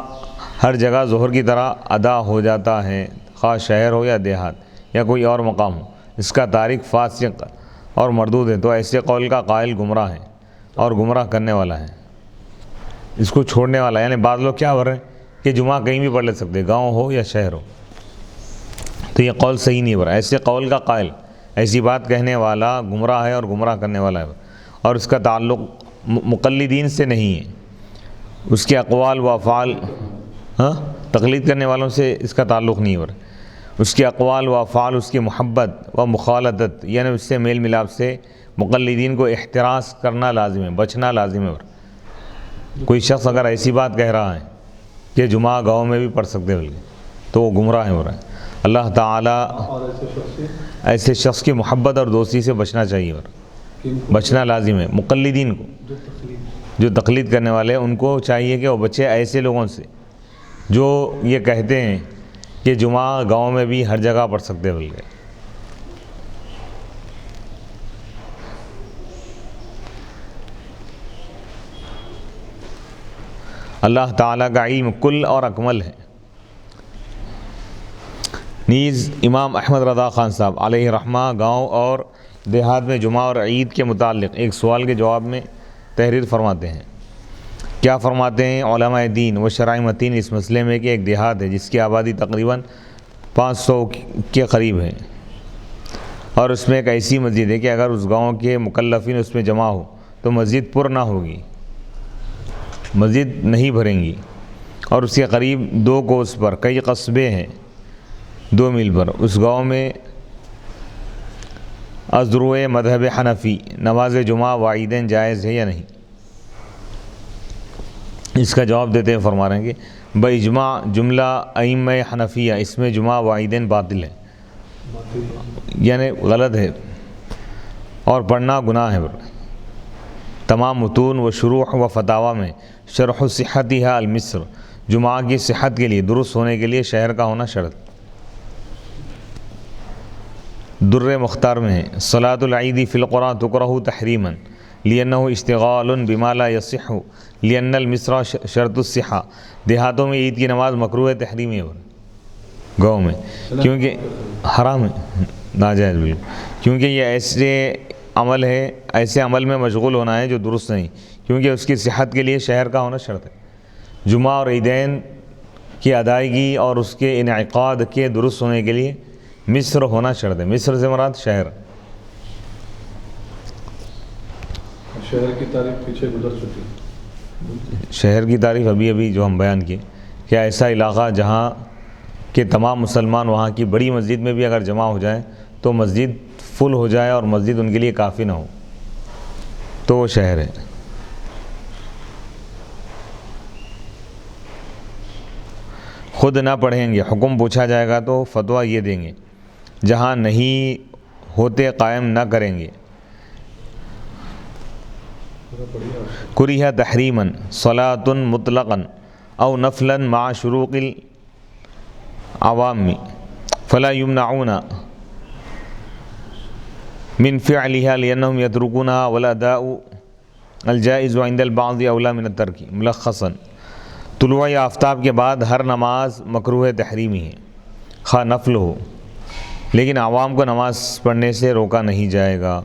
ہر جگہ ظہر کی طرح ادا ہو جاتا ہے، خواہ شہر ہو یا دیہات یا کوئی اور مقام ہو، اس کا تارک فاسق اور مردود ہے، تو ایسے قول کا قائل گمراہ ہے اور گمراہ کرنے والا ہے، اس کو چھوڑنے والا ہے. یعنی بعض لوگ کیا ہو رہے ہیں کہ جمعہ کہیں بھی پڑھ لے سکتے، گاؤں ہو یا شہر ہو، تو یہ قول صحیح نہیں ہو رہا. ایسے قول کا قائل، ایسی بات کہنے والا گمراہ ہے اور گمراہ کرنے والا ہے، اور اس کا تعلق مقلدین سے نہیں ہے. اس کے اقوال و افعال تقلید کرنے والوں سے اس کا تعلق نہیں ہو رہا. اس کے اقوال و افعال، اس کی محبت و مخالطت، یعنی اس سے میل ملاپ سے مقلدین کو احتراز کرنا لازم ہے، بچنا لازم ہے. کوئی شخص اگر ایسی بات کہہ رہا ہے کہ جمعہ گاؤں میں بھی پڑھ سکتے بلکہ، تو وہ گمراہ ہو رہا ہے. اللہ تعالیٰ ایسے شخص کی محبت اور دوستی سے بچنا چاہیے، اور بچنا لازم ہے. مقلدین کو، جو تقلید کرنے والے ہیں، ان کو چاہیے کہ وہ بچے ایسے لوگوں سے جو یہ کہتے ہیں کہ جمعہ گاؤں میں بھی ہر جگہ پڑھ سکتے بلکہ. اللہ تعالیٰ کا علم کل اور اکمل ہے. نیز امام احمد رضا خان صاحب علیہ رحمہ گاؤں اور دیہات میں جمعہ اور عید کے متعلق ایک سوال کے جواب میں تحریر فرماتے ہیں. کیا فرماتے ہیں؟ علماء دین و شرائع متین اس مسئلے میں کہ ایک دیہات ہے جس کی آبادی تقریباً 500 کے قریب ہے، اور اس میں ایک ایسی مسجد ہے کہ اگر اس گاؤں کے مکلفین اس میں جمع ہو تو مسجد پر نہ ہوگی، مسجد نہیں بھریں گی. اور اس کے قریب 2 کوس پر کئی قصبے ہیں 2 میل پر. اس گاؤں میں از روئے مذہب حنفی نماز جمعہ و عیدین جائز ہے یا نہیں؟ اس کا جواب دیتے ہیں، فرما رہے ہیں کہ باجماع جملہ ائمہ حنفیہ اس میں جمعہ و عیدین باطل ہے، یعنی غلط ہے اور پڑھنا گناہ ہے. تمام متون و شروح و فتاوی میں شرح صحتها المصر، جمعہ کی صحت کے لیے، درست ہونے کے لیے شہر کا ہونا شرط. در مختار میں ہے صلاۃ العید فی القریٰ تکرہ تحریما لأنہ اشتغال بما لا یصح لأن المصر شرط الصحہ. دیہاتوں میں عید کی نماز مکروہ تحریمی ہے، گاؤں میں کیونکہ حرام ہے، ناجائز بالکل، کیونکہ یہ ایسے عمل ہے، ایسے عمل میں مشغول ہونا ہے جو درست نہیں، کیونکہ اس کی صحت کے لیے شہر کا ہونا شرط ہے. جمعہ اور عیدین کی ادائیگی اور اس کے انعقاد کے درست ہونے کے لیے مصر ہونا شرط ہے. مصر سے مراد شہر. شہر کی تعریف پیچھے گزر چکی. شہر کی تعریف ابھی جو ہم بیان کیے، کیا ایسا علاقہ جہاں کہ تمام مسلمان وہاں کی بڑی مسجد میں بھی اگر جمع ہو جائیں تو مسجد فل ہو جائے اور مسجد ان کے لیے کافی نہ ہو تو وہ شہر ہے. خود نہ پڑھیں گے، حکم پوچھا جائے گا تو فتویٰ یہ دیں گے، جہاں نہیں ہوتے قائم نہ کریں گے. کریہ تحریما صلاۃ مطلقا او نفلا مع شروق العوام فلا یمنعون من فعلها لأنهم يتركونها والأداء الجائز عند البعض أولى من الترك. ملخصا، طلوع آفتاب کے بعد ہر نماز مکروہ تحریمی ہے، خواہ نفل ہو، لیکن عوام کو نماز پڑھنے سے روکا نہیں جائے گا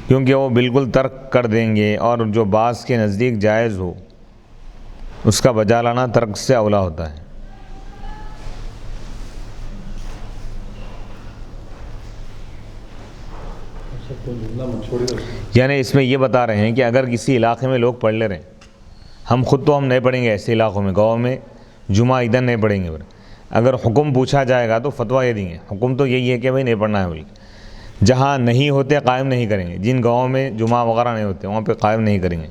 کیونکہ وہ بالکل ترک کر دیں گے، اور جو بعض کے نزدیک جائز ہو اس کا بجا لانا ترک سے اولا ہوتا ہے. یعنی اس میں یہ بتا رہے ہیں کہ اگر کسی علاقے میں لوگ پڑھ لے رہے ہیں، ہم خود تو ہم نہیں پڑھیں گے، ایسے علاقوں میں گاؤں میں جمعہ عیدین نہیں پڑھیں گے، اگر حکم پوچھا جائے گا تو فتویٰ یہ دیں گے. حکم تو یہی ہے کہ بھائی نہیں پڑھنا ہے، بلکہ جہاں نہیں ہوتے قائم نہیں کریں گے. جن گاؤں میں جمعہ وغیرہ نہیں ہوتے وہاں پہ قائم نہیں کریں گے.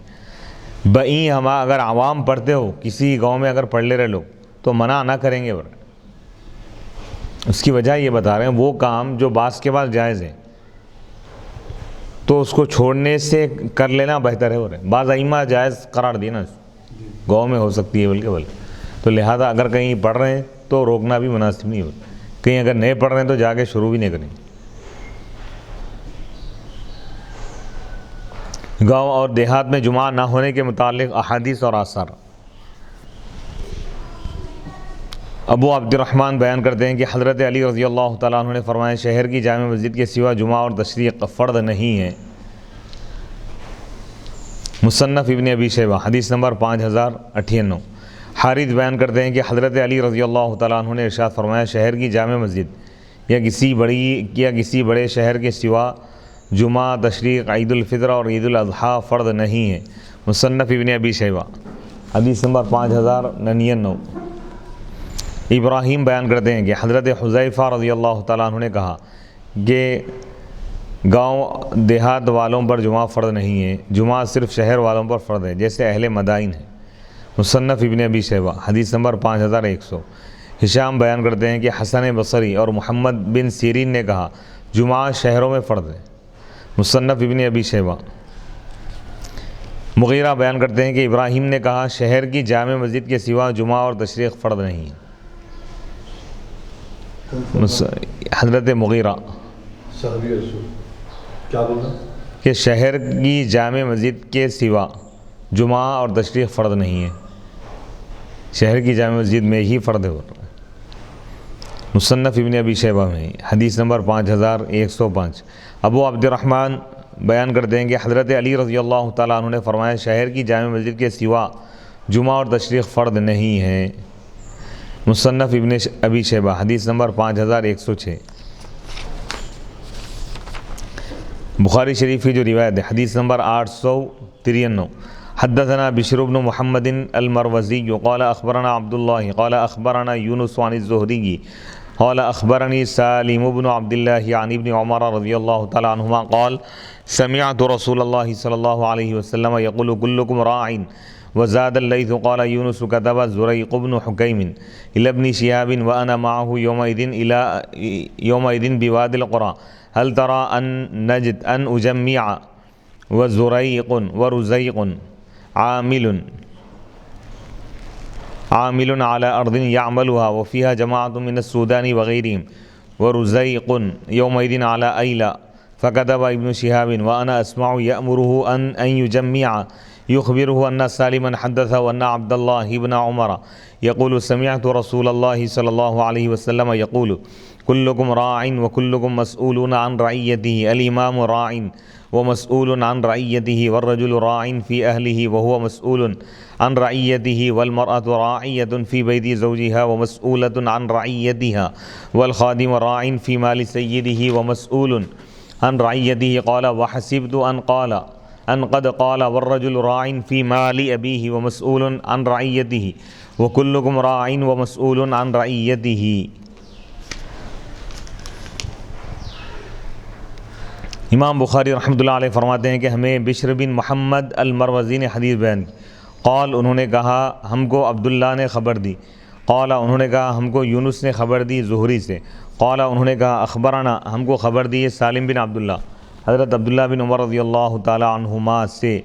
بئی ہم اگر عوام پڑھتے ہو کسی گاؤں میں اگر پڑھ لے رہے لوگ تو منع نہ کریں گے. اس کی وجہ یہ بتا رہے ہیں وہ کام جو بعض کے بعد جائز ہے تو اس کو چھوڑنے سے کر لینا بہتر ہے. اور بعض ائمہ جائز قرار دی نا گاؤں میں ہو سکتی ہے بلکہ تو لہذا اگر کہیں پڑھ رہے ہیں تو روکنا بھی مناسب نہیں ہوتا. کہیں اگر نہیں پڑھ رہے ہیں تو جا کے شروع بھی نہیں کریں. گاؤں اور دیہات میں جمعہ نہ ہونے کے متعلق احادیث اور آثار. ابو عبد الرحمن بیان کرتے ہیں کہ حضرت علی رضی اللہ تعالیٰ عنہ نے فرمایا شہر کی جامع مسجد کے سوا جمعہ اور تشریق فرض نہیں ہے. مصنف ابن ابی شیبہ حدیث نمبر 5098. حارث بیان کرتے ہیں کہ حضرت علی رضی اللہ تعالیٰ عنہ نے ارشاد فرمایا شہر کی جامع مسجد یا کسی بڑے شہر کے سوا جمعہ، تشریق، عید الفطر اور عید الاضحیٰ فرض نہیں ہے. مصنف ابن ابی شیبہ حدیث نمبر 5099. ابراہیم بیان کرتے ہیں کہ حضرت حذیفہ رضی اللہ تعالیٰ عنہ نے کہا کہ گاؤں دیہات والوں پر جمعہ فرض نہیں ہے، جمعہ صرف شہر والوں پر فرض ہے جیسے اہل مدائن ہے. مصنف ابن ابی شیبہ حدیث نمبر 5100. ہشام بیان کرتے ہیں کہ حسن بصری اور محمد بن سیرین نے کہا جمعہ شہروں میں فرض ہے. مصنف ابن ابی شیبہ. مغیرہ بیان کرتے ہیں کہ ابراہیم نے کہا شہر کی جامع مسجد کے سوا جمعہ اور تشریق فرض نہیں ہے. حضرت مغیرہ صحابی رسول کیا بول رہا کہ شہر کی جامع مسجد کے سوا جمعہ اور تشریق فرض نہیں ہے، شہر کی جامع مسجد میں ہی فرض ہے. مصنف ابن ابی شیبہ میں حدیث نمبر 5105. ابو عبد الرحمن بیان کرتے ہیں کہ حضرت علی رضی اللہ تعالیٰ عنہ نے فرمایا شہر کی جامع مسجد کے سوا جمعہ اور تشریق فرض نہیں ہے. مصنف ابن ابی شیبہ حدیث نمبر 5106. بخاری شریف کی جو روایت ہے حدیث نمبر 893. حدثنا بشر بن محمد المروزی قال اخبرنا عبد الله قال اخبرنا یونس عن الزهری قال اخبرني سالم بن عبد الله عن ابن عمر رضی اللہ تعالی عنہما قال سمعت رسول الله صلی اللہ علیہ وسلم يقول كلكم راع وزاد الليث قال يونس كتب زريق بن حكيم إلى ابن شهاب وأنا معه يومئذ بوادي القرى هل ترى أن نجد أن أجمع وزريق ورزيق عامل على أرض يعملها وفيها جماعة من السودان وغيرهم ورزيق يومئذ على أيلة فكتب ابن شهاب وأنا أسمع يأمره أن يجمع يخبره أن سالما حدثه وأن عبد الله بن عمر يقول سمعت رسول الله صلى الله عليه وسلم يقول كلكم راع وكلكم مسؤولون عن رعيته الإمام راع ومسؤول عن رعيته والرجل راع في أهله وهو مسؤول عن رعيته والمرأة راعية في بيت زوجها ومسؤولة عن رعيتها والخادم راع في مال سيده ومسؤول عن رعيته قال وحسبت أن قد قال والرجل راع في مال أبيه ومسؤول عن رعيته وكلكم راع ومسؤول عن رعيته. امام بخاری رحمۃ اللہ علیہ فرماتے ہیں کہ ہمیں بشر بن محمد المروزی نے حدیث بیان کی. قال انہوں نے کہا ہم کو عبداللہ نے خبر دی. قال انہوں نے کہا ہم کو یونس نے خبر دی زہری سے. قال انہوں نے کہا اخبرنا ہم کو خبر دی سالم بن عبداللہ حضرت عبداللہ بن عمر رضی اللہ تعالی عنہما سے.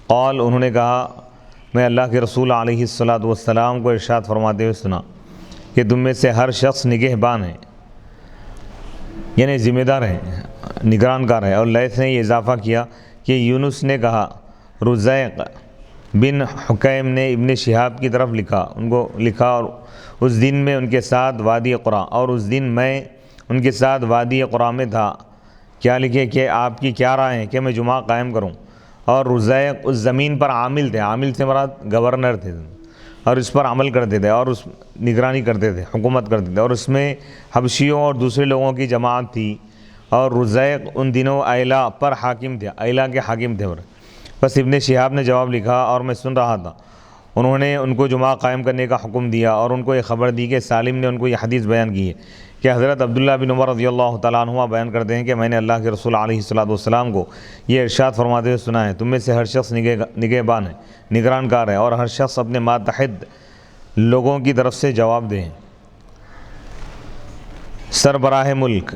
قال انہوں نے کہا میں اللہ کے رسول علیہ الصلاۃ والسلام کو ارشاد فرماتے ہوئے سنا کہ تم میں سے ہر شخص نگہبان ہے یعنی ذمہ دار ہے، نگران کار ہے. اور لیث نے یہ اضافہ کیا کہ یونس نے کہا رزیق بن حکیم نے ابن شہاب کی طرف لکھا اور اس دن میں ان کے ساتھ وادی قرا اور اس دن میں ان کے ساتھ وادی قرا میں تھا. کیا لکھے کہ آپ کی کیا رائے ہے کہ میں جمعہ قائم کروں. اور رزیق اس زمین پر عامل تھے، عامل سے مراد گورنر تھے اور اس پر عمل کرتے تھے اور اس نگرانی کرتے تھے، حکومت کرتے تھے. اور اس میں حبشیوں اور دوسرے لوگوں کی جماعت تھی. اور رزیق ان دنوں ایلا پر حاکم تھے، ایلا کے حاکم تھے. بس ابن شہاب نے جواب لکھا اور میں سن رہا تھا. انہوں نے ان کو جمعہ قائم کرنے کا حکم دیا اور ان کو یہ خبر دی کہ سالم نے ان کو یہ حدیث بیان کی ہے کہ حضرت عبداللہ بن عمر رضی اللہ تعالیٰ عنہما بیان کرتے ہیں کہ میں نے اللہ کے رسول علیہ الصلوۃ والسلام کو یہ ارشاد فرماتے ہوئے سنا ہے، تم میں سے ہر شخص نگہبان ہے، نگران کار ہے، اور ہر شخص اپنے ماتحت لوگوں کی طرف سے جواب دے۔ سربراہ ملک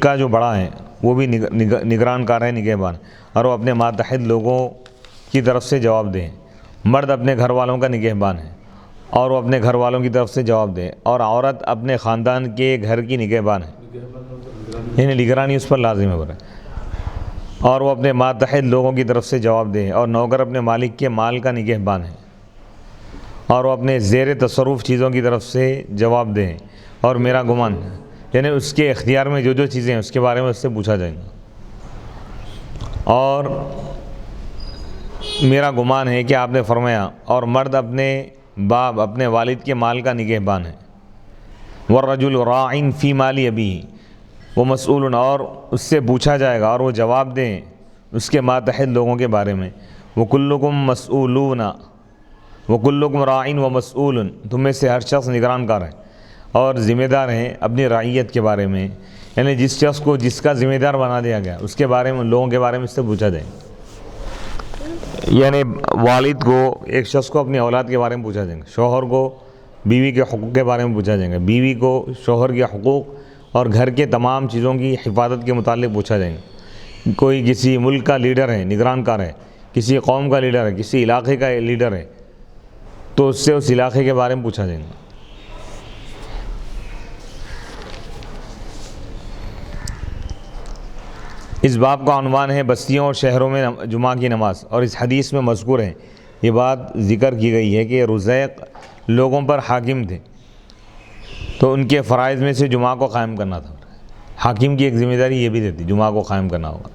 کا جو بڑا ہے وہ بھی نگران کار ہے، نگہبان، اور وہ اپنے ماتحت لوگوں کی طرف سے جواب دے۔ مرد اپنے گھر والوں کا نگہبان ہے اور وہ اپنے گھر والوں کی طرف سے جواب دے، اور عورت اپنے خاندان کے گھر کی نگہبان ہے، یعنی نگرانی اس پر لازم ہے، اور وہ اپنے ماتحت لوگوں کی طرف سے جواب دے، اور نوکر اپنے مالک کے مال کا نگہبان ہے اور وہ اپنے زیر تصرف چیزوں کی طرف سے جواب دے، اور میرا گمان یعنی اس کے اختیار میں جو چیزیں ہیں اس کے بارے میں اس سے پوچھا جائے گا۔ اور میرا گمان ہے کہ آپ نے فرمایا، اور مرد اپنے باپ اپنے والد کے مال کا نگہبان ہے۔ والرجل راع فی مال ابیہ ومسئول، اور اس سے پوچھا جائے گا اور وہ جواب دیں اس کے ماتحت لوگوں کے بارے میں۔ وکلکم مسئولون وکلکم راع ومسئول، تم میں سے ہر شخص نگران کار ہے اور ذمہ دار ہیں اپنی رعیت کے بارے میں، یعنی جس شخص کو جس کا ذمہ دار بنا دیا گیا اس کے بارے میں، لوگوں کے بارے میں اس سے پوچھا جائے، یعنی والد کو ایک شخص کو اپنی اولاد کے بارے میں پوچھا جائے گا، شوہر کو بیوی کے حقوق کے بارے میں پوچھا جائے گا، بیوی کو شوہر کے حقوق اور گھر کے تمام چیزوں کی حفاظت کے متعلق پوچھا جائے گا۔ کوئی کسی ملک کا لیڈر ہے، نگران کار ہے، کسی قوم کا لیڈر ہے، کسی علاقے کا لیڈر ہے، تو اس سے اس علاقے کے بارے میں پوچھا جائے گا۔ اس باب کا عنوان ہے بستیوں اور شہروں میں جمعہ کی نماز، اور اس حدیث میں مذکور ہے، یہ بات ذکر کی گئی ہے کہ رزیق لوگوں پر حاکم تھے، تو ان کے فرائض میں سے جمعہ کو قائم کرنا تھا۔ حاکم کی ایک ذمہ داری یہ بھی دیتی، جمعہ کو قائم کرنا ہوگا،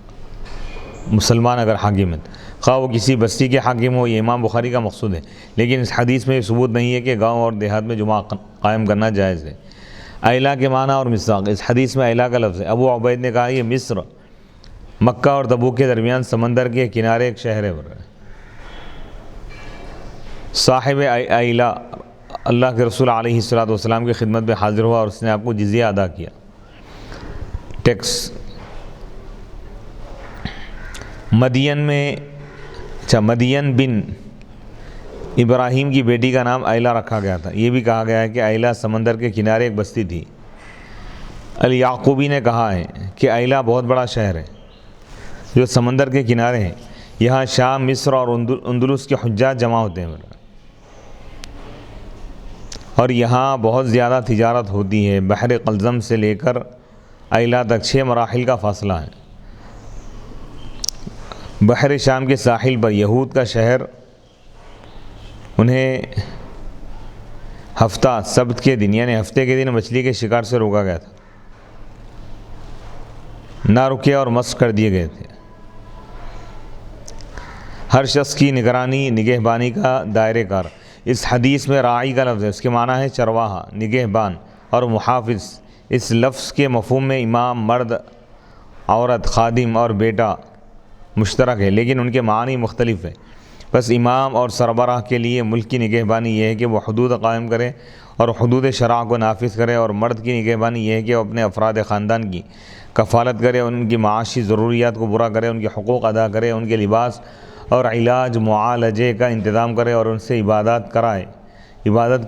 مسلمان اگر حاکم ہے، خواہ وہ کسی بستی کے حاکم ہو، یہ امام بخاری کا مقصود ہے، لیکن اس حدیث میں یہ ثبوت نہیں ہے کہ گاؤں اور دیہات میں جمعہ قائم کرنا جائز ہے۔ ایلا کے معنی اور مصداق، اس حدیث میں ایلا کا لفظ ہے۔ ابو عبید نے کہا یہ مصر، مکہ اور تبوک کے درمیان سمندر کے کنارے ایک شہر ہے۔ صاحب ایلا اللہ کے رسول علیہ الصلوۃ والسلام کی خدمت میں حاضر ہوا اور اس نے آپ کو جزیہ ادا کیا، ٹیکس۔ مدین بن ابراہیم کی بیٹی کا نام ایلا رکھا گیا تھا۔ یہ بھی کہا گیا ہے کہ ایلا سمندر کے کنارے ایک بستی تھی۔ الیعقوبی نے کہا ہے کہ ایلا بہت بڑا شہر ہے جو سمندر کے کنارے ہیں، یہاں شام، مصر اور اندلس کے حجاج جمع ہوتے ہیں، اور یہاں بہت زیادہ تجارت ہوتی ہے۔ بحر قلزم سے لے کر ایلا تک 6 مراحل کا فاصلہ ہے۔ بحر شام کے ساحل پر یہود کا شہر، انہیں ہفتہ سبت کے دن یعنی ہفتے کے دن مچھلی کے شکار سے روکا گیا تھا، نہ رکے اور مسخ کر دیے گئے تھے۔ ہر شخص کی نگہبانی کا دائرہ کار، اس حدیث میں راعی کا لفظ ہے، اس کے معنی ہے چرواہا، نگہبان اور محافظ۔ اس لفظ کے مفہوم میں امام، مرد، عورت، خادم اور بیٹا مشترک ہے، لیکن ان کے معنی مختلف ہیں۔ بس امام اور سربراہ کے لیے ملک کی نگہبانی یہ ہے کہ وہ حدود قائم کرے اور حدود شرع کو نافذ کرے، اور مرد کی نگہبانی یہ ہے کہ وہ اپنے افراد خاندان کی کفالت کرے، ان کی معاشی ضروریات کو پورا کرے، ان کے حقوق ادا کرے، ان کے لباس اور علاج معالجے کا انتظام کرے اور ان سے عبادت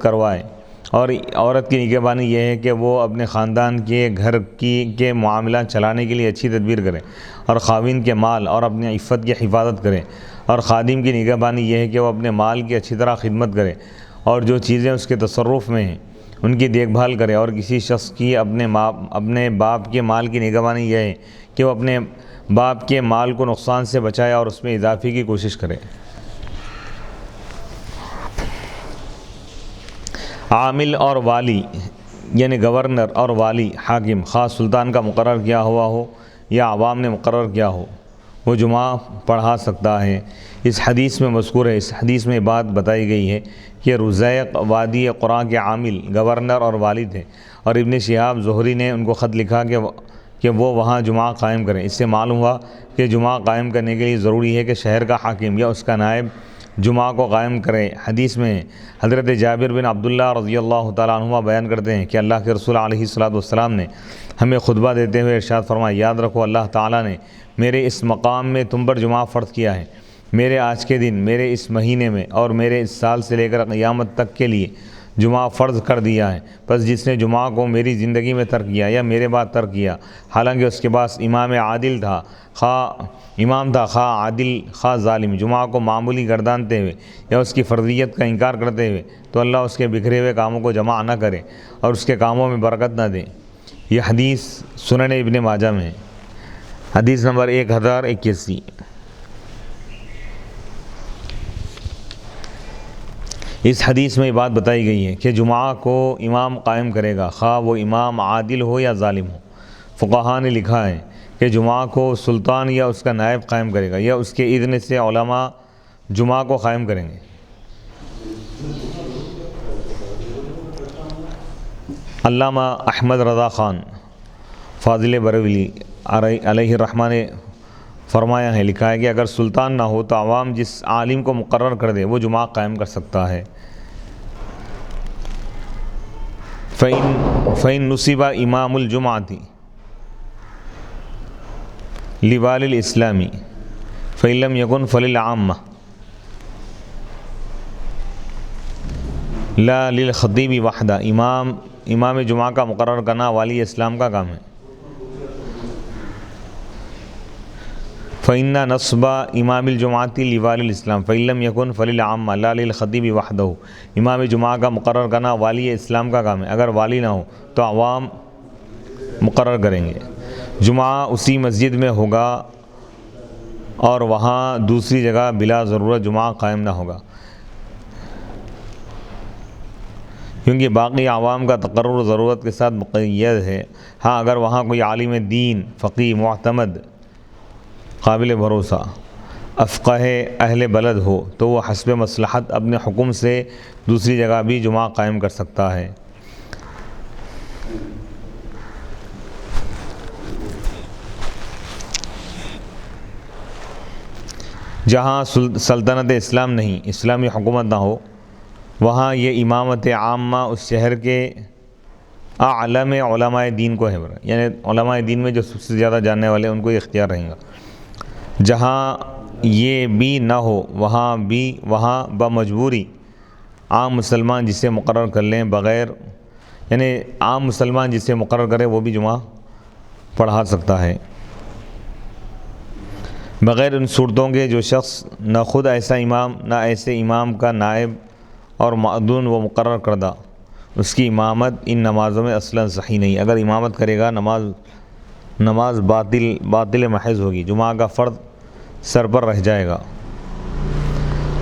کروائے۔ اور عورت کی نگہبانی یہ ہے کہ وہ اپنے خاندان کے گھر کے معاملات چلانے کے لیے اچھی تدبیر کرے اور خاوند کے مال اور اپنی عفت کی حفاظت کرے، اور خادم کی نگہبانی یہ ہے کہ وہ اپنے مال کی اچھی طرح خدمت کرے اور جو چیزیں اس کے تصرف میں ہیں ان کی دیکھ بھال کرے۔ اور کسی شخص کی اپنے باپ کے مال کی نگہبانی یہ ہے کہ وہ اپنے باپ کے مال کو نقصان سے بچائے اور اس میں اضافے کی کوشش کرے۔ عامل اور والی یعنی گورنر اور والی، حاکم، خاص سلطان کا مقرر کیا ہوا ہو یا عوام نے مقرر کیا ہو، وہ جمعہ پڑھا سکتا ہے۔ اس حدیث میں مذکور ہے، اس حدیث میں بات بتائی گئی ہے کہ رزیق وادی قرا کے عامل، گورنر اور والی تھے، اور ابن شہاب زہری نے ان کو خط لکھا کہ وہ وہاں جمعہ قائم کریں۔ اس سے معلوم ہوا کہ جمعہ قائم کرنے کے لیے ضروری ہے کہ شہر کا حاکم یا اس کا نائب جمعہ کو قائم کرے۔ حدیث میں حضرت جابر بن عبداللہ رضی اللہ تعالیٰ عنہما بیان کرتے ہیں کہ اللہ کے رسول علیہ الصلوۃ والسلام نے ہمیں خطبہ دیتے ہوئے ارشاد فرمایا، یاد رکھو اللہ تعالیٰ نے میرے اس مقام میں تم پر جمعہ فرض کیا ہے، میرے آج کے دن، میرے اس مہینے میں اور میرے اس سال سے لے کر قیامت تک کے لیے جمعہ فرض کر دیا ہے۔ بس جس نے جمعہ کو میری زندگی میں ترک کیا یا میرے بعد ترک کیا، حالانکہ اس کے پاس امام عادل تھا، خواہ عادل خواہ ظالم، جمعہ کو معمولی گردانتے ہوئے یا اس کی فرضیت کا انکار کرتے ہوئے، تو اللہ اس کے بکھرے ہوئے کاموں کو جمع نہ کرے اور اس کے کاموں میں برکت نہ دے۔ یہ حدیث سنن ابن ماجہ میں ہے، حدیث نمبر 1081۔ اس حدیث میں یہ بات بتائی گئی ہے کہ جمعہ کو امام قائم کرے گا، خواہ وہ امام عادل ہو یا ظالم ہو۔ فقہاء نے لکھا ہے کہ جمعہ کو سلطان یا اس کا نائب قائم کرے گا یا اس کے اذن سے علماء جمعہ کو قائم کریں گے۔ علامہ احمد رضا خان فاضل بریلوی علیہ الرحمہ نے فرمایا ہے، لکھا ہے کہ اگر سلطان نہ ہو تو عوام جس عالم کو مقرر کر دے وہ جمعہ قائم کر سکتا ہے۔ فَإِن نُصِبَ إِمَامُ الْجُمْعَةِ لِوَالِي الْإِسْلَامِ فَإِن لَمْ يَكُنْ فَلِلْعَامَّةِ لَا لِلْخَطِيبِ وَحْدَهُ۔ امام جمعہ کا مقرر کرنا والی اسلام کا کام ہے۔ فَإِنَّ نَصْبَ إِمَامِ الْجُمْعَةِ لِوَالِي الْإِسْلَامِ فَإِن لَمْ يَكُنْ فَلِلْعَامَّةِ لَا لِلْخَطِيبِ وَحْدَهُ۔ امام جمعہ کا مقرر کرنا والی اسلام کا کام ہے، اگر والی نہ ہو تو عوام مقرر کریں گے۔ جمعہ اسی مسجد میں ہوگا اور وہاں دوسری جگہ بلا ضرورت جمعہ قائم نہ ہوگا، کیونکہ باقی عوام کا تقرر ضرورت کے ساتھ مقید ہے۔ ہاں اگر وہاں کوئی عالم دین، فقیہ، معتمد، قابل بھروسہ، افقہ اہل بلد ہو تو وہ حسب مصلحت اپنے حکم سے دوسری جگہ بھی جمعہ قائم کر سکتا ہے۔ جہاں سلطنت اسلام نہیں، اسلامی حکومت نہ ہو، وہاں یہ امامت عامہ اس شہر کے اعلم علماء دین کو ہے، یعنی علماء دین میں جو سب سے زیادہ جاننے والے ان کو یہ اختیار رہیں گا۔ جہاں یہ بھی نہ ہو وہاں بمجبوری عام مسلمان جسے مقرر کر لیں، یعنی عام مسلمان جسے مقرر کرے وہ بھی جمعہ پڑھا سکتا ہے، بغیر ان صورتوں کے جو شخص نہ خود ایسا امام نہ ایسے امام کا نائب اور معدون وہ مقرر کردہ، اس کی امامت ان نمازوں میں اصلاً صحیح نہیں۔ اگر امامت کرے گا نماز باطل محض ہوگی، جمعہ کا فرض سر پر رہ جائے گا۔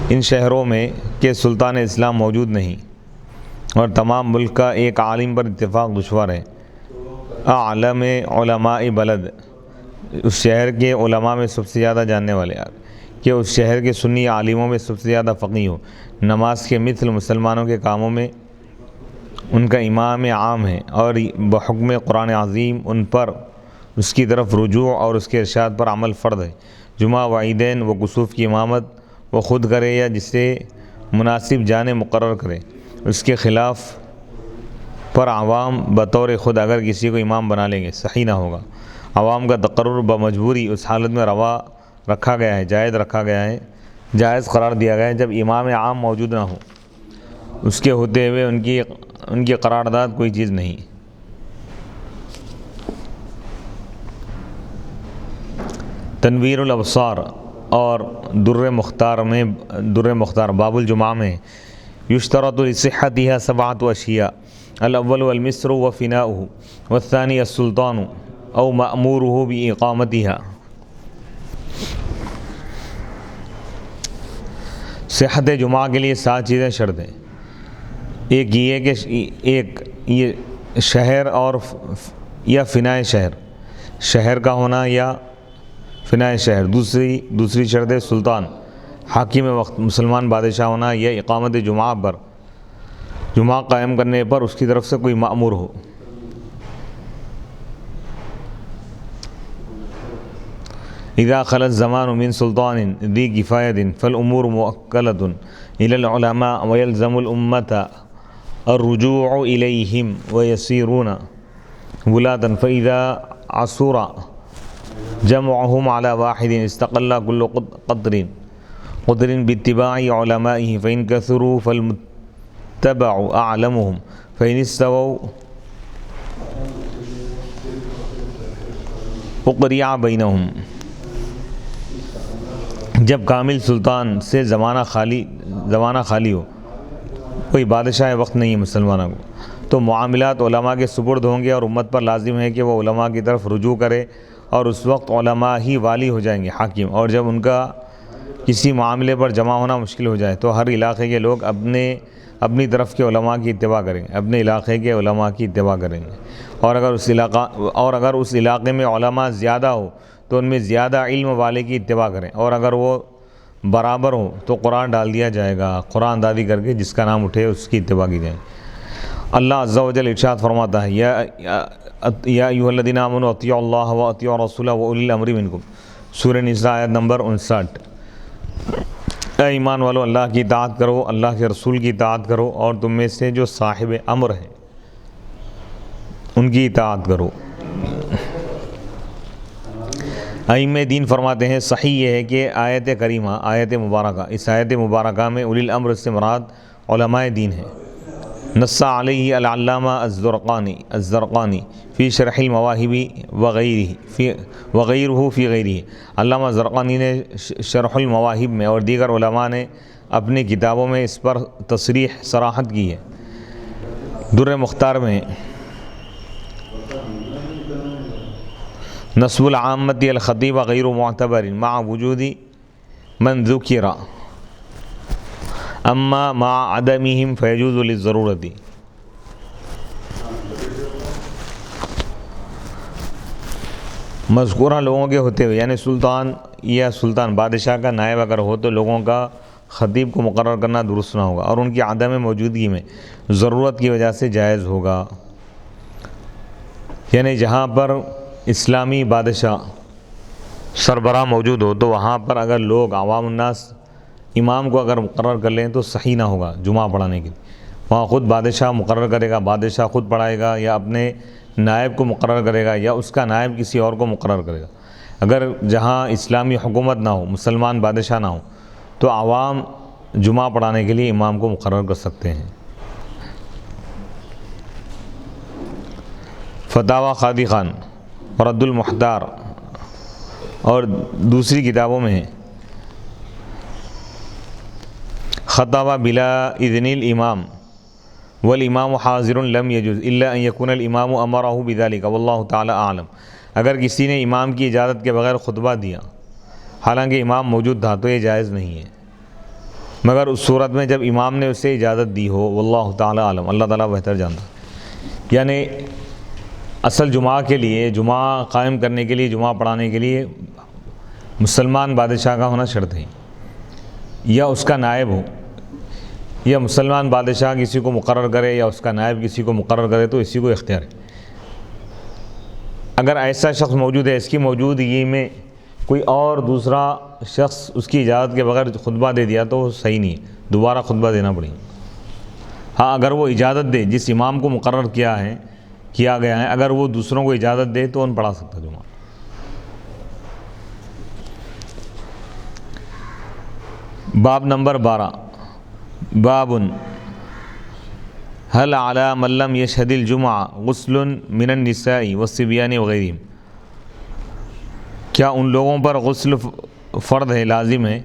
ان شہروں میں کہ سلطان اسلام موجود نہیں اور تمام ملک کا ایک عالم پر اتفاق دشوار ہے، اعلم علماء بلد، اس شہر کے علماء میں سب سے زیادہ جاننے والے، کہ اس شہر کے سنی عالموں میں سب سے زیادہ فقیہ ہو، نماز کے مثل مسلمانوں کے کاموں میں ان کا امام عام ہے اور بحکم قرآن عظیم ان پر اس کی طرف رجوع اور اس کے ارشاد پر عمل فرض ہے۔ جمعہ و عیدین و کسوف کی امامت وہ خود کرے یا جسے مناسب جانے مقرر کرے، اس کے خلاف پر عوام بطور خود اگر کسی کو امام بنا لیں گے صحیح نہ ہوگا۔ عوام کا تقرر بمجبوری اس حالت میں روا رکھا گیا ہے، جائز قرار دیا گیا ہے جب امام عام موجود نہ ہو، اس کے ہوتے ہوئے ان کی قرارداد کوئی چیز نہیں۔ تنویر الابصار اور در مختار باب الجمعہ میں یشترط لصحتها 7 اشیاء، الاول المصر وفناؤه، والثانی السلطان او مأموره باقامتها۔ صحت جمعہ کے لیے 7 چیزیں شرط ہیں۔ ایک یہ شہر اور یا فنائے شہر کا ہونا یا فنائے شہر۔ دوسری شرط ہے سلطان، حاکم وقت، مسلمان بادشاہ ہونا یا اقامت جمعہ پر، جمعہ قائم کرنے پر اس کی طرف سے کوئی مأمور ہو۔ اذا خلت زمان من سلطان ذی کفایت فالامور موکلۃ الی العلماء ویلزم الامة الرجوع الیہم ویسیرون ولاة فاذا عصر جمعهم على واحد استقل كل قدر باتباع علمائه فإن كثروا فالمتبع أعلمهم فإن استووا اقرع بينهم. جب کامل سلطان سے زمانہ خالی ہو، کوئی بادشاہ وقت نہیں ہے مسلمانوں کو، تو معاملات علماء کے سپرد ہوں گے اور امت پر لازم ہے کہ وہ علماء کی طرف رجوع کرے، اور اس وقت علماء ہی والی ہو جائیں گے، حاکم. اور جب ان کا کسی معاملے پر جمع ہونا مشکل ہو جائے تو ہر علاقے کے لوگ اپنی طرف کے علماء کی اتباع کریں گے، اپنے علاقے کے علماء کی اتباع کریں گے. اور اگر اس علاقے میں علماء زیادہ ہو تو ان میں زیادہ علم والے کی اتباع کریں، اور اگر وہ برابر ہو تو قرآن ڈال دیا جائے گا، قرآن دادی کر کے جس کا نام اٹھے اس کی اتباع کی جائے. اللہ عز و جل ارشاد فرماتا ہے یا ایھا الذین آمنوا اطیعوا اللہ واطیعوا الرسول واولی الامر منکم. سورہ نساء آیت نمبر 59. اے ایمان والو، اللہ کی اطاعت کرو، اللہ کے رسول کی اطاعت کرو، اور تم میں سے جو صاحب امر ہیں ان کی اطاعت کرو. ائمہ دین فرماتے ہیں صحیح یہ ہے کہ آیت کریمہ، اس آیت مبارکہ میں اولی الامر سے مراد علماء دین ہیں. نص علیہ العلامہ الزرقانی فی شرح المواہب وغیرہ فی غیرہ. علامہ زرقانی نے شرح المواہب میں اور دیگر علماء نے اپنی کتابوں میں اس پر صراحت کی ہے. در مختار میں نصب العامۃ الخطیب غیر معتبر مع وجود من ذکر اما مع عدمہم فیجوز للضرورت. مذکورہ لوگوں کے ہوتے ہوئے، یعنی سلطان بادشاہ کا نائب اگر ہو تو لوگوں کا خطیب کو مقرر کرنا درست نہ ہوگا، اور ان کی عدم موجودگی میں ضرورت کی وجہ سے جائز ہوگا. یعنی جہاں پر اسلامی بادشاہ سربراہ موجود ہو تو وہاں پر اگر لوگ عوام الناس امام کو اگر مقرر کر لیں تو صحیح نہ ہوگا جمعہ پڑھانے کے لیے. وہاں خود بادشاہ مقرر کرے گا، بادشاہ خود پڑھائے گا، یا اپنے نائب کو مقرر کرے گا، یا اس کا نائب کسی اور کو مقرر کرے گا. اگر جہاں اسلامی حکومت نہ ہو، مسلمان بادشاہ نہ ہو، تو عوام جمعہ پڑھانے کے لیے امام کو مقرر کر سکتے ہیں. فتاوی قاضی خان، رد المحتار اور دوسری کتابوں میں ہے خطبہ بلا اذن الامام والامام حاضر لم يجوز الا ان يكون الامام امرہ بذلك واللہ تعالی اعلم. اگر کسی نے امام کی اجازت کے بغیر خطبہ دیا حالانکہ امام موجود تھا تو یہ جائز نہیں ہے، مگر اس صورت میں جب امام نے اسے اجازت دی ہو. واللہ تعالی اعلم، اللہ تعالیٰ بہتر جانتا. یعنی اصل جمعہ کے لیے، جمعہ قائم کرنے کے لیے، جمعہ پڑھانے کے لیے مسلمان بادشاہ کا ہونا شرط ہے، یا اس کا نائب ہو، یا مسلمان بادشاہ کسی کو مقرر کرے یا اس کا نائب کسی کو مقرر کرے تو اسی کو اختیار ہے. اگر ایسا شخص موجود ہے، اس کی موجودگی میں کوئی اور دوسرا شخص اس کی اجازت کے بغیر خطبہ دے دیا تو وہ صحیح نہیں ہے، دوبارہ خطبہ دینا پڑے گا. ہاں اگر وہ اجازت دے، جس امام کو مقرر کیا گیا ہے، اگر وہ دوسروں کو اجازت دے تو ان پڑھا سکتا جمعہ. باب نمبر 12. باب هل على من لم يشهد الجمعہ غسل من النساء والصبیان وغیرہم. کیا ان لوگوں پر غسل فرض ہے، لازم ہے؟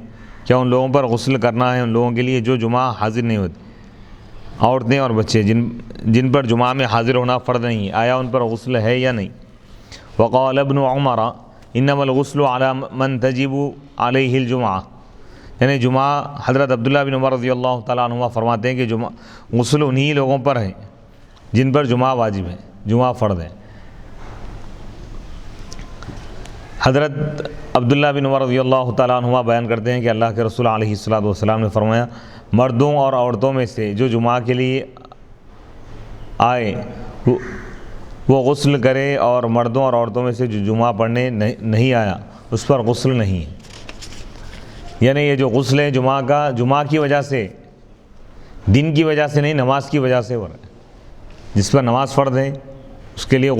کیا ان لوگوں پر غسل کرنا ہے ان لوگوں کے لیے جو جمعہ حاضر نہیں ہوتے، عورتیں اور بچے جن پر جمعہ میں حاضر ہونا فرض نہیں ہے، آیا ان پر غسل ہے یا نہیں؟ وقال ابن عمر انما الغسل على من تجب علیہ الجمعہ. یعنی جمعہ، حضرت عبداللہ بن عمر رضی اللہ تعالیٰ عنہ فرماتے ہیں کہ غسل انہی لوگوں پر ہے جن پر جمعہ واجب ہے، جمعہ فرض ہے. حضرت عبداللہ بن عمر رضی اللہ تعالیٰ عنہ بیان کرتے ہیں کہ اللہ کے رسول علیہ الصلوۃ والسلام نے فرمایا، مردوں اور عورتوں میں سے جو جمعہ کے لیے آئے وہ غسل کرے، اور مردوں اور عورتوں میں سے جو جمعہ پڑھنے نہیں آیا اس پر غسل نہیں ہے. یعنی یہ جو غسل ہے جمعہ کا، جمعہ کی وجہ سے، دن کی وجہ سے نہیں، نماز کی وجہ سے ہو رہا ہے. جس پر نماز فرض ہے اس کے لیے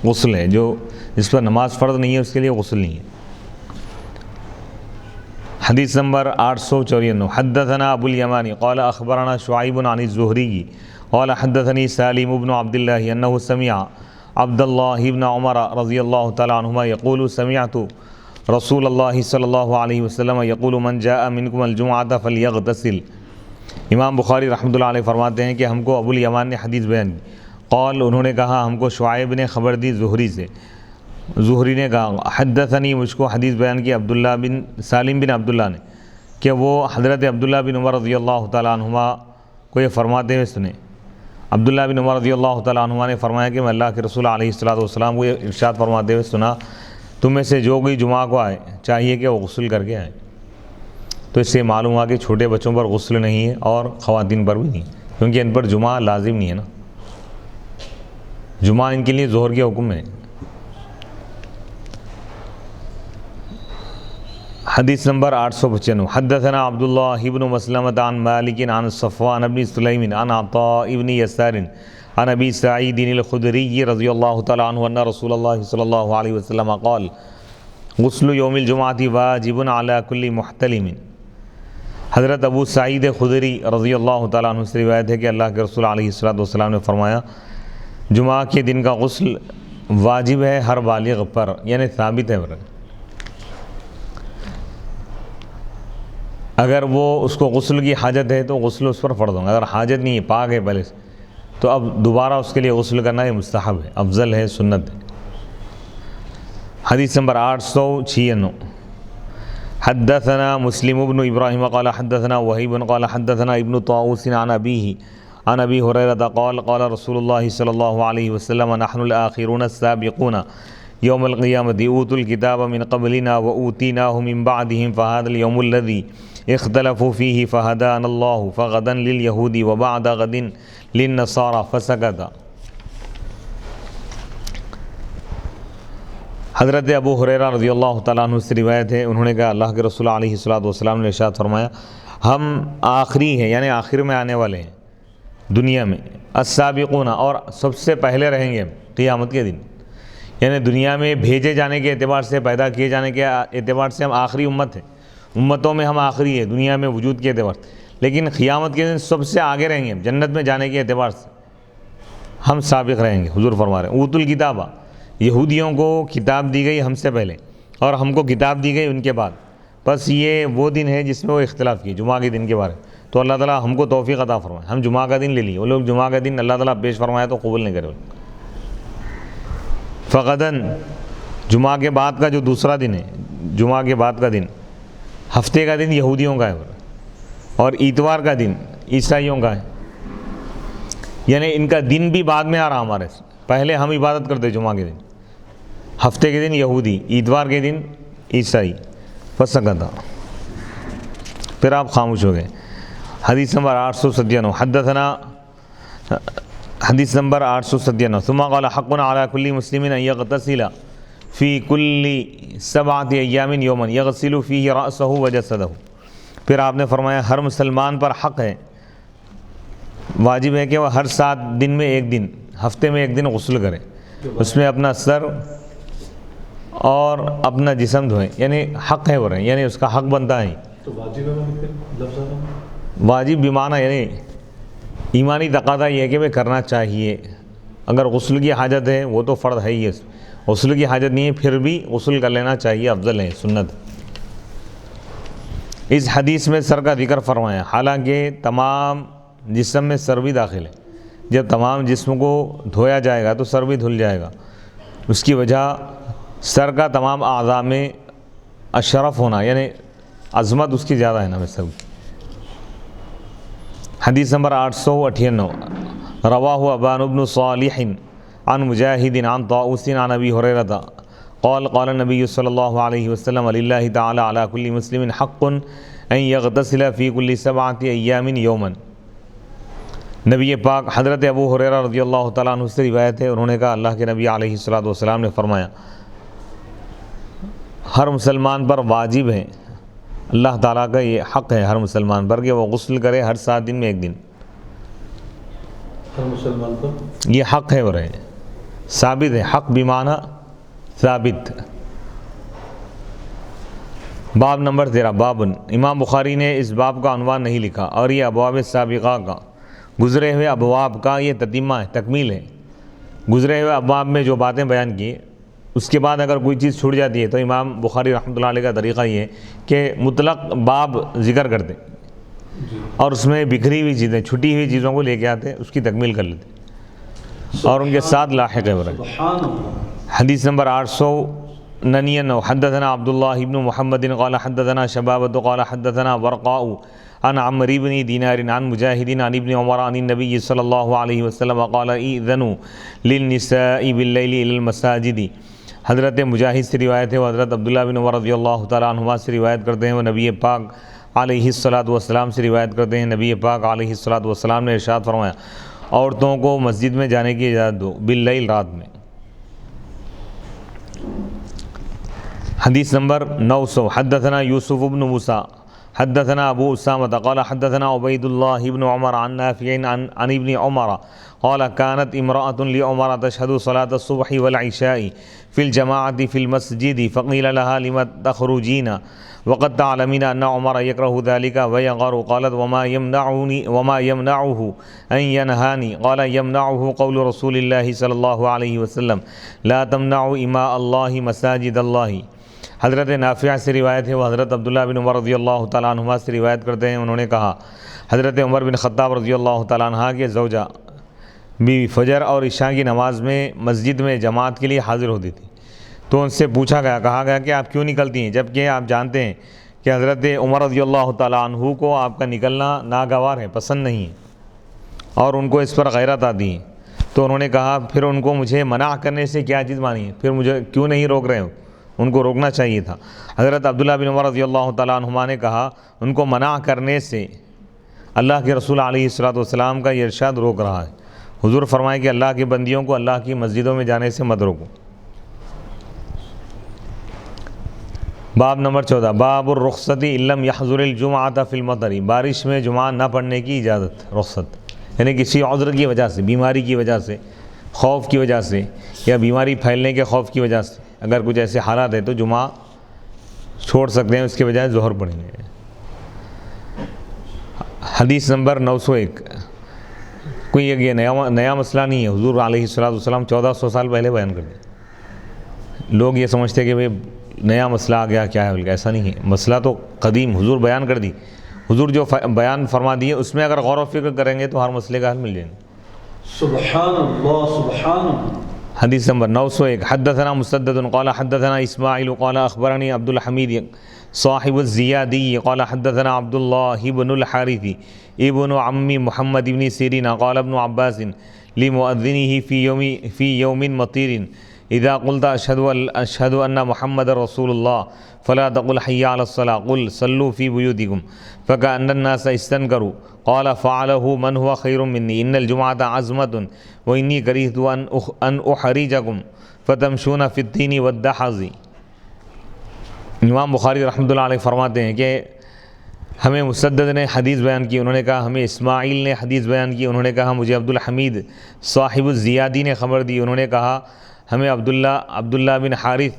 غسل ہے، جو جس پر نماز فرض نہیں ہے اس کے لیے غسل نہیں ہے. حدیث نمبر 854. حدثنا ابو الیمانی قال اخبرنا شعیب عن الزہری قال حدثني سالم بن عبد الله انه سمع عبد الله بن عمر رضی اللہ تعالی عنہما یقول سمعت رسول اللہ صلی اللہ علیہ وسلم یقول من جاء منکم الجمعۃ فلیغتسل. امام بخاری رحمۃ اللہ علیہ فرماتے ہیں کہ ہم کو ابو الیمان نے حدیث بیان کی. قال انہوں نے کہا ہم کو شعیب نے خبر دی زہری سے. زہری نے کہا حدثنی، مجھ کو حدیث بیان کی عبداللہ بن سالم بن عبداللہ نے، کہ وہ حضرت عبداللہ بن عمر رضی اللہ تعالیٰ عنہما کو یہ فرماتے ہوئے سنے. عبداللہ بن عمر رضی اللہ تعالیٰ عنہما نے فرمایا کہ میں اللہ کے رسول علیہ الصلوۃ والسلام کو یہ ارشاد فرماتے ہوئے سنا، تم میں سے جو کوئی جمعہ کو آئے چاہیے کہ وہ غسل کر کے آئے. تو اس سے معلوم ہوا کہ چھوٹے بچوں پر غسل نہیں ہے اور خواتین پر بھی نہیں، کیونکہ ان پر جمعہ لازم نہیں ہے نا. جمعہ ان کے لیے ظہر کے حکم ہے. حدیث نمبر 895. حدثنا عبداللہ بن مسلمۃ عن مالک عن صفوان بن سلیم عن عطاء بن یسار عن ابی سعید الخدری رضی اللہ تعالی عنہ ان رسول اللہ صلی اللہ علیہ وسلم قال غسل یوم الجمعۃ واجب علی کل محتلم. حضرت ابو سعید خدری رضی اللہ تعالیٰ عنہ سے روایت ہے کہ اللہ کے رسول علیہ الصلوۃ والسلام نے فرمایا جمعہ کے دن کا غسل واجب ہے ہر بالغ پر، یعنی ثابت ہے. اگر وہ اس کو غسل کی حاجت ہے تو غسل اس پر فرض ہوگا، اگر حاجت نہیں ہے، پاک ہے پہلے سے، تو اب دوبارہ اس کے لیے غسل کرنا یہ مستحب ہے، افضل ہے، سنت ہے. حدیث نمبر 896. حدثنا مسلم بن ابراہیم قال حدثنا وہیب قال حدثنا ابن طاووس عن ابیہ عن ابی ہریرہ قال قال رسول اللہ صلی اللہ علیہ وسلم نحن الآخرون السابقون یوم القیامۃ اوتوا الکتاب من قبلنا واوتیناہ من بعدہم فہذا اليوم الذی اختلفوا فیہ فہدانا اللہ فغدا للیہود وبعد غد للنصارى فسکت. حضرت ابو ہریرہ رضی اللہ تعالیٰ عنہ سے روایت ہے، انہوں نے کہا اللہ کے رسول علیہ الصلوۃ والسلام نے ارشاد فرمایا ہم آخری ہیں، یعنی آخر میں آنے والے ہیں دنیا میں، السابقون، اور سب سے پہلے رہیں گے قیامت کے دن. یعنی دنیا میں بھیجے جانے کے اعتبار سے، پیدا کیے جانے کے اعتبار سے ہم آخری امت ہیں، امتوں میں ہم آخری ہیں دنیا میں وجود کے اعتبار سے، لیکن قیامت کے دن سب سے آگے رہیں گے، جنت میں جانے کے اعتبار سے ہم سابق رہیں گے. حضور فرما رہے ہیں اوت الکتاب، یہودیوں کو کتاب دی گئی ہم سے پہلے اور ہم کو کتاب دی گئی ان کے بعد. بس یہ وہ دن ہے جس میں وہ اختلاف کیے جمعہ کے دن کے بارے میں. تو اللہ تعالیٰ ہم کو توفیق عطا فرمائے، ہم جمعہ کا دن لے لیے، وہ لوگ جمعہ کا دن اللہ تعالیٰ پیش فرمایا تو قبول نہیں کرے. فغدن، جمعہ کے بعد کا جو دوسرا دن ہے، جمعہ کے بعد کا دن، ہفتے کا دن یہودیوں کا ہے اور اتوار کا دن عیسائیوں کا ہے. یعنی ان کا دن بھی بعد میں آ رہا ہمارے، پہلے ہم عبادت کرتے جمعہ کے دن، ہفتے کے دن یہودی، اتوار کے دن عیسائی. فسکت، پھر آپ خاموش ہو گئے. حدیث نمبر 897. حدثنا حدیث نمبر 897. ثم قال حق على كل مسلم ان يغتسل في كل 7 ايام يوما يغسل فيه رأسه وجسده. پھر آپ نے فرمایا ہر مسلمان پر حق ہے، واجب ہے کہ وہ ہر 7 دن میں ایک دن، ہفتے میں ایک دن غسل کرے، اس میں اپنا سر اور اپنا جسم دھوئیں. یعنی حق ہے وہ رہے، یعنی اس کا حق بنتا ہے. تو واجب ہے، واجب بیمانہ یعنی ایمانی تقاضا یہ ہے کہ وہ کرنا چاہیے. اگر غسل کی حاجت ہے وہ تو فرض ہے ہی ہے، غسل کی حاجت نہیں ہے پھر بھی غسل کر لینا چاہیے، افضل ہے، سنت. اس حدیث میں سر کا ذکر فرمایا، حالانکہ تمام جسم میں سر بھی داخل ہے. جب تمام جسم کو دھویا جائے گا تو سر بھی دھل جائے گا. اس کی وجہ سر کا تمام اعضاء میں اشرف ہونا، یعنی عظمت اس کی زیادہ ہے نا سر کی. حدیث نمبر 898. رواہ ابان بن صالح عن مجاہد عن طاؤوس عن ابی ہریرہ قال قال النبی صلی اللہ علیہ وسلم للہ تعالی علی کل مسلم حق ان یغتسل فی کل 7 ایام یوما. نبی پاک حضرت ابو ہریرہ رضی اللہ تعالیٰ عنہ سے روایت ہے، انہوں نے کہا اللہ کے نبی علیہ الصلوۃ والسلام نے فرمایا ہر مسلمان پر واجب ہے، اللہ تعالیٰ کا یہ حق ہے ہر مسلمان پر کہ وہ غسل کرے ہر 7 دن میں 1 دن، ہر مسلمان پر یہ حق ہے اور ہے، ثابت ہے، حق بمعنی ثابت۔ باب نمبر 13 بابن، امام بخاری نے اس باب کا عنوان نہیں لکھا اور یہ ابواب سابقہ کا، گزرے ہوئے ابواب کا یہ تتمہ ہے، تکمیل ہے۔ گزرے ہوئے ابواب میں جو باتیں بیان کی اس کے بعد اگر کوئی چیز چھوٹ جاتی ہے تو امام بخاری رحمۃ اللہ علیہ کا طریقہ یہ ہے کہ مطلق باب ذکر کرتے اور اس میں بکھری ہوئی چیزیں، چھٹی ہوئی چیزوں کو لے کے آتے، اس کی تکمیل کر لیتے اور ان کے ساتھ لاحق ہے۔ سبحان اللہ۔ حدیث نمبر 899 حدثنا عبداللہ بن محمد قال حدثنا شبابۃ قال حدثنا ورقاء عن عمرو بن دینار عن مجاہد عن ابن عمر عن النبی صلی اللہ علیہ وسلم قال اذنوا للنساء باللیل الی المساجد۔ حضرت مجاہد سے روایت ہے، وہ حضرت عبداللہ بن عمر رضی اللہ تعالیٰ عنہما سے روایت کرتے ہیں، وہ نبی پاک علیہ الصلاۃ والسلام سے روایت کرتے ہیں، نبی پاک علیہ الصلاۃ والسلام نے ارشاد فرمایا عورتوں کو مسجد میں جانے کی اجازت دو باللیل، رات میں۔ حدیث نمبر 900 حدثنا یوسف بن موسیٰ حدثنا ابو اسامہ قال حدثنا عبید اللہ بن عمر عن نافع عن ابن عمر قال كانت امرأة لعمر تشهد صلاة الصبح والعشاء في الجماعة في المسجد فقيل لها لم تخرجين وقد تعلمين أن عمر يكره ذلك ويغار، قالت وما يمنعه أن ينهاني، قال يمنعه قول رسول الله صلى الله عليه وسلم لا تمنعوا إماء الله مساجد الله۔ حضرت نافع سے روایت ہے، وہ حضرت عبداللہ بن عمر رضی اللہ تعالیٰ عنہما سے روایت کرتے ہیں، انہوں نے کہا حضرت عمر بن خطاب رضی اللہ تعالیٰ عنہ کے زوجہ بیوی فجر اور عشاء کی نماز میں مسجد میں جماعت کے لیے حاضر ہوتی تھی، تو ان سے پوچھا گیا، کہا گیا کہ آپ کیوں نکلتی ہیں جبکہ آپ جانتے ہیں کہ حضرت عمر رضی اللہ تعالیٰ عنہ کو آپ کا نکلنا ناگوار ہے، پسند نہیں ہے اور ان کو اس پر غیرت آتی ہے۔ تو انہوں نے کہا پھر ان کو مجھے منع کرنے سے کیا چیز مانی ہے، پھر مجھے کیوں نہیں روک رہے ہو، ان کو روکنا چاہیے تھا۔ حضرت عبداللہ بن عمر رضی اللہ تعالیٰ عنہما نے کہا ان کو منع کرنے سے اللہ کے رسول علیہ الصلاۃ والسلام کا یہ ارشاد روک رہا ہے۔ حضور فرمائے کہ اللہ کی بندیوں کو اللہ کی مسجدوں میں جانے سے مت روکو۔ باب نمبر 14 باب الرخصت ان لم يحضر الجمعۃ فی المطر، بارش میں جمعہ نہ پڑھنے کی اجازت، رخصت یعنی کسی عذر کی وجہ سے، بیماری کی وجہ سے، خوف کی وجہ سے یا بیماری پھیلنے کے خوف کی وجہ سے اگر کچھ ایسے حالات ہیں تو جمعہ چھوڑ سکتے ہیں، اس کے بجائے ظہر پڑھیں گے۔ حدیث نمبر 901 کوئی یہ نیا مسئلہ نہیں ہے، حضور علیہ الصلوۃ والسلام 1400 سال پہلے بیان کر دیا۔ لوگ یہ سمجھتے کہ بھئی نیا مسئلہ آ گیا کیا ہے، بلکہ ایسا نہیں ہے، مسئلہ تو قدیم حضور بیان کر دی، حضور جو بیان فرما دیے اس میں اگر غور و فکر کریں گے تو ہر مسئلے کا حل مل جائے گا۔ سبحان اللہ سبحان اللہ۔ حدیث نمبر 901 حدثنا مسدد قال حدثنا اسماعیل قال اخبرنی عبد الحمید صاحب الزیادی قال حدثنا عبد اللہ بن الحارث ابن عم محمد بن سیرین قال ابن عباس لمؤذنه في يوم مطير اذا قلت اشهد ان محمد رسول الله فلا تقل حي على الصلاة قل صلوا في بيوتكم فكأن الناس استنكروا قال فعله من هو خير مني ان الجمعة عزمة وإني كرهت ان احرجكم فتمشون في الطين والدحض۔ امام بخاری رحمۃ اللہ علیہ فرماتے ہیں کہ ہمیں مسدد نے حدیث بیان کی، انہوں نے کہا ہمیں اسماعیل نے حدیث بیان کی، انہوں نے کہا مجھے عبد الحمید صاحب الزیادی نے خبر دی، انہوں نے کہا ہمیں عبداللہ بن حارث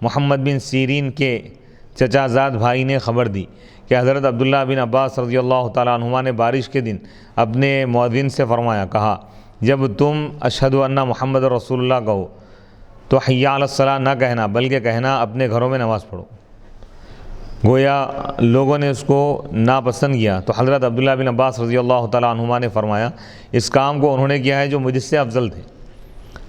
محمد بن سیرین کے چچا زاد بھائی نے خبر دی کہ حضرت عبداللہ بن عباس رضی اللہ تعالیٰ عنہما نے بارش کے دن اپنے مؤذن سے فرمایا، کہا جب تم اشہد ان محمد رسول اللہ کہو تو حی علی الصلاۃ نہ کہنا بلکہ کہنا اپنے گھروں میں نماز پڑھو۔ گویا لوگوں نے اس کو ناپسند کیا تو حضرت عبداللہ بن عباس رضی اللہ تعالیٰ عنہما نے فرمایا اس کام کو انہوں نے کیا ہے جو مجھ سے افضل تھے،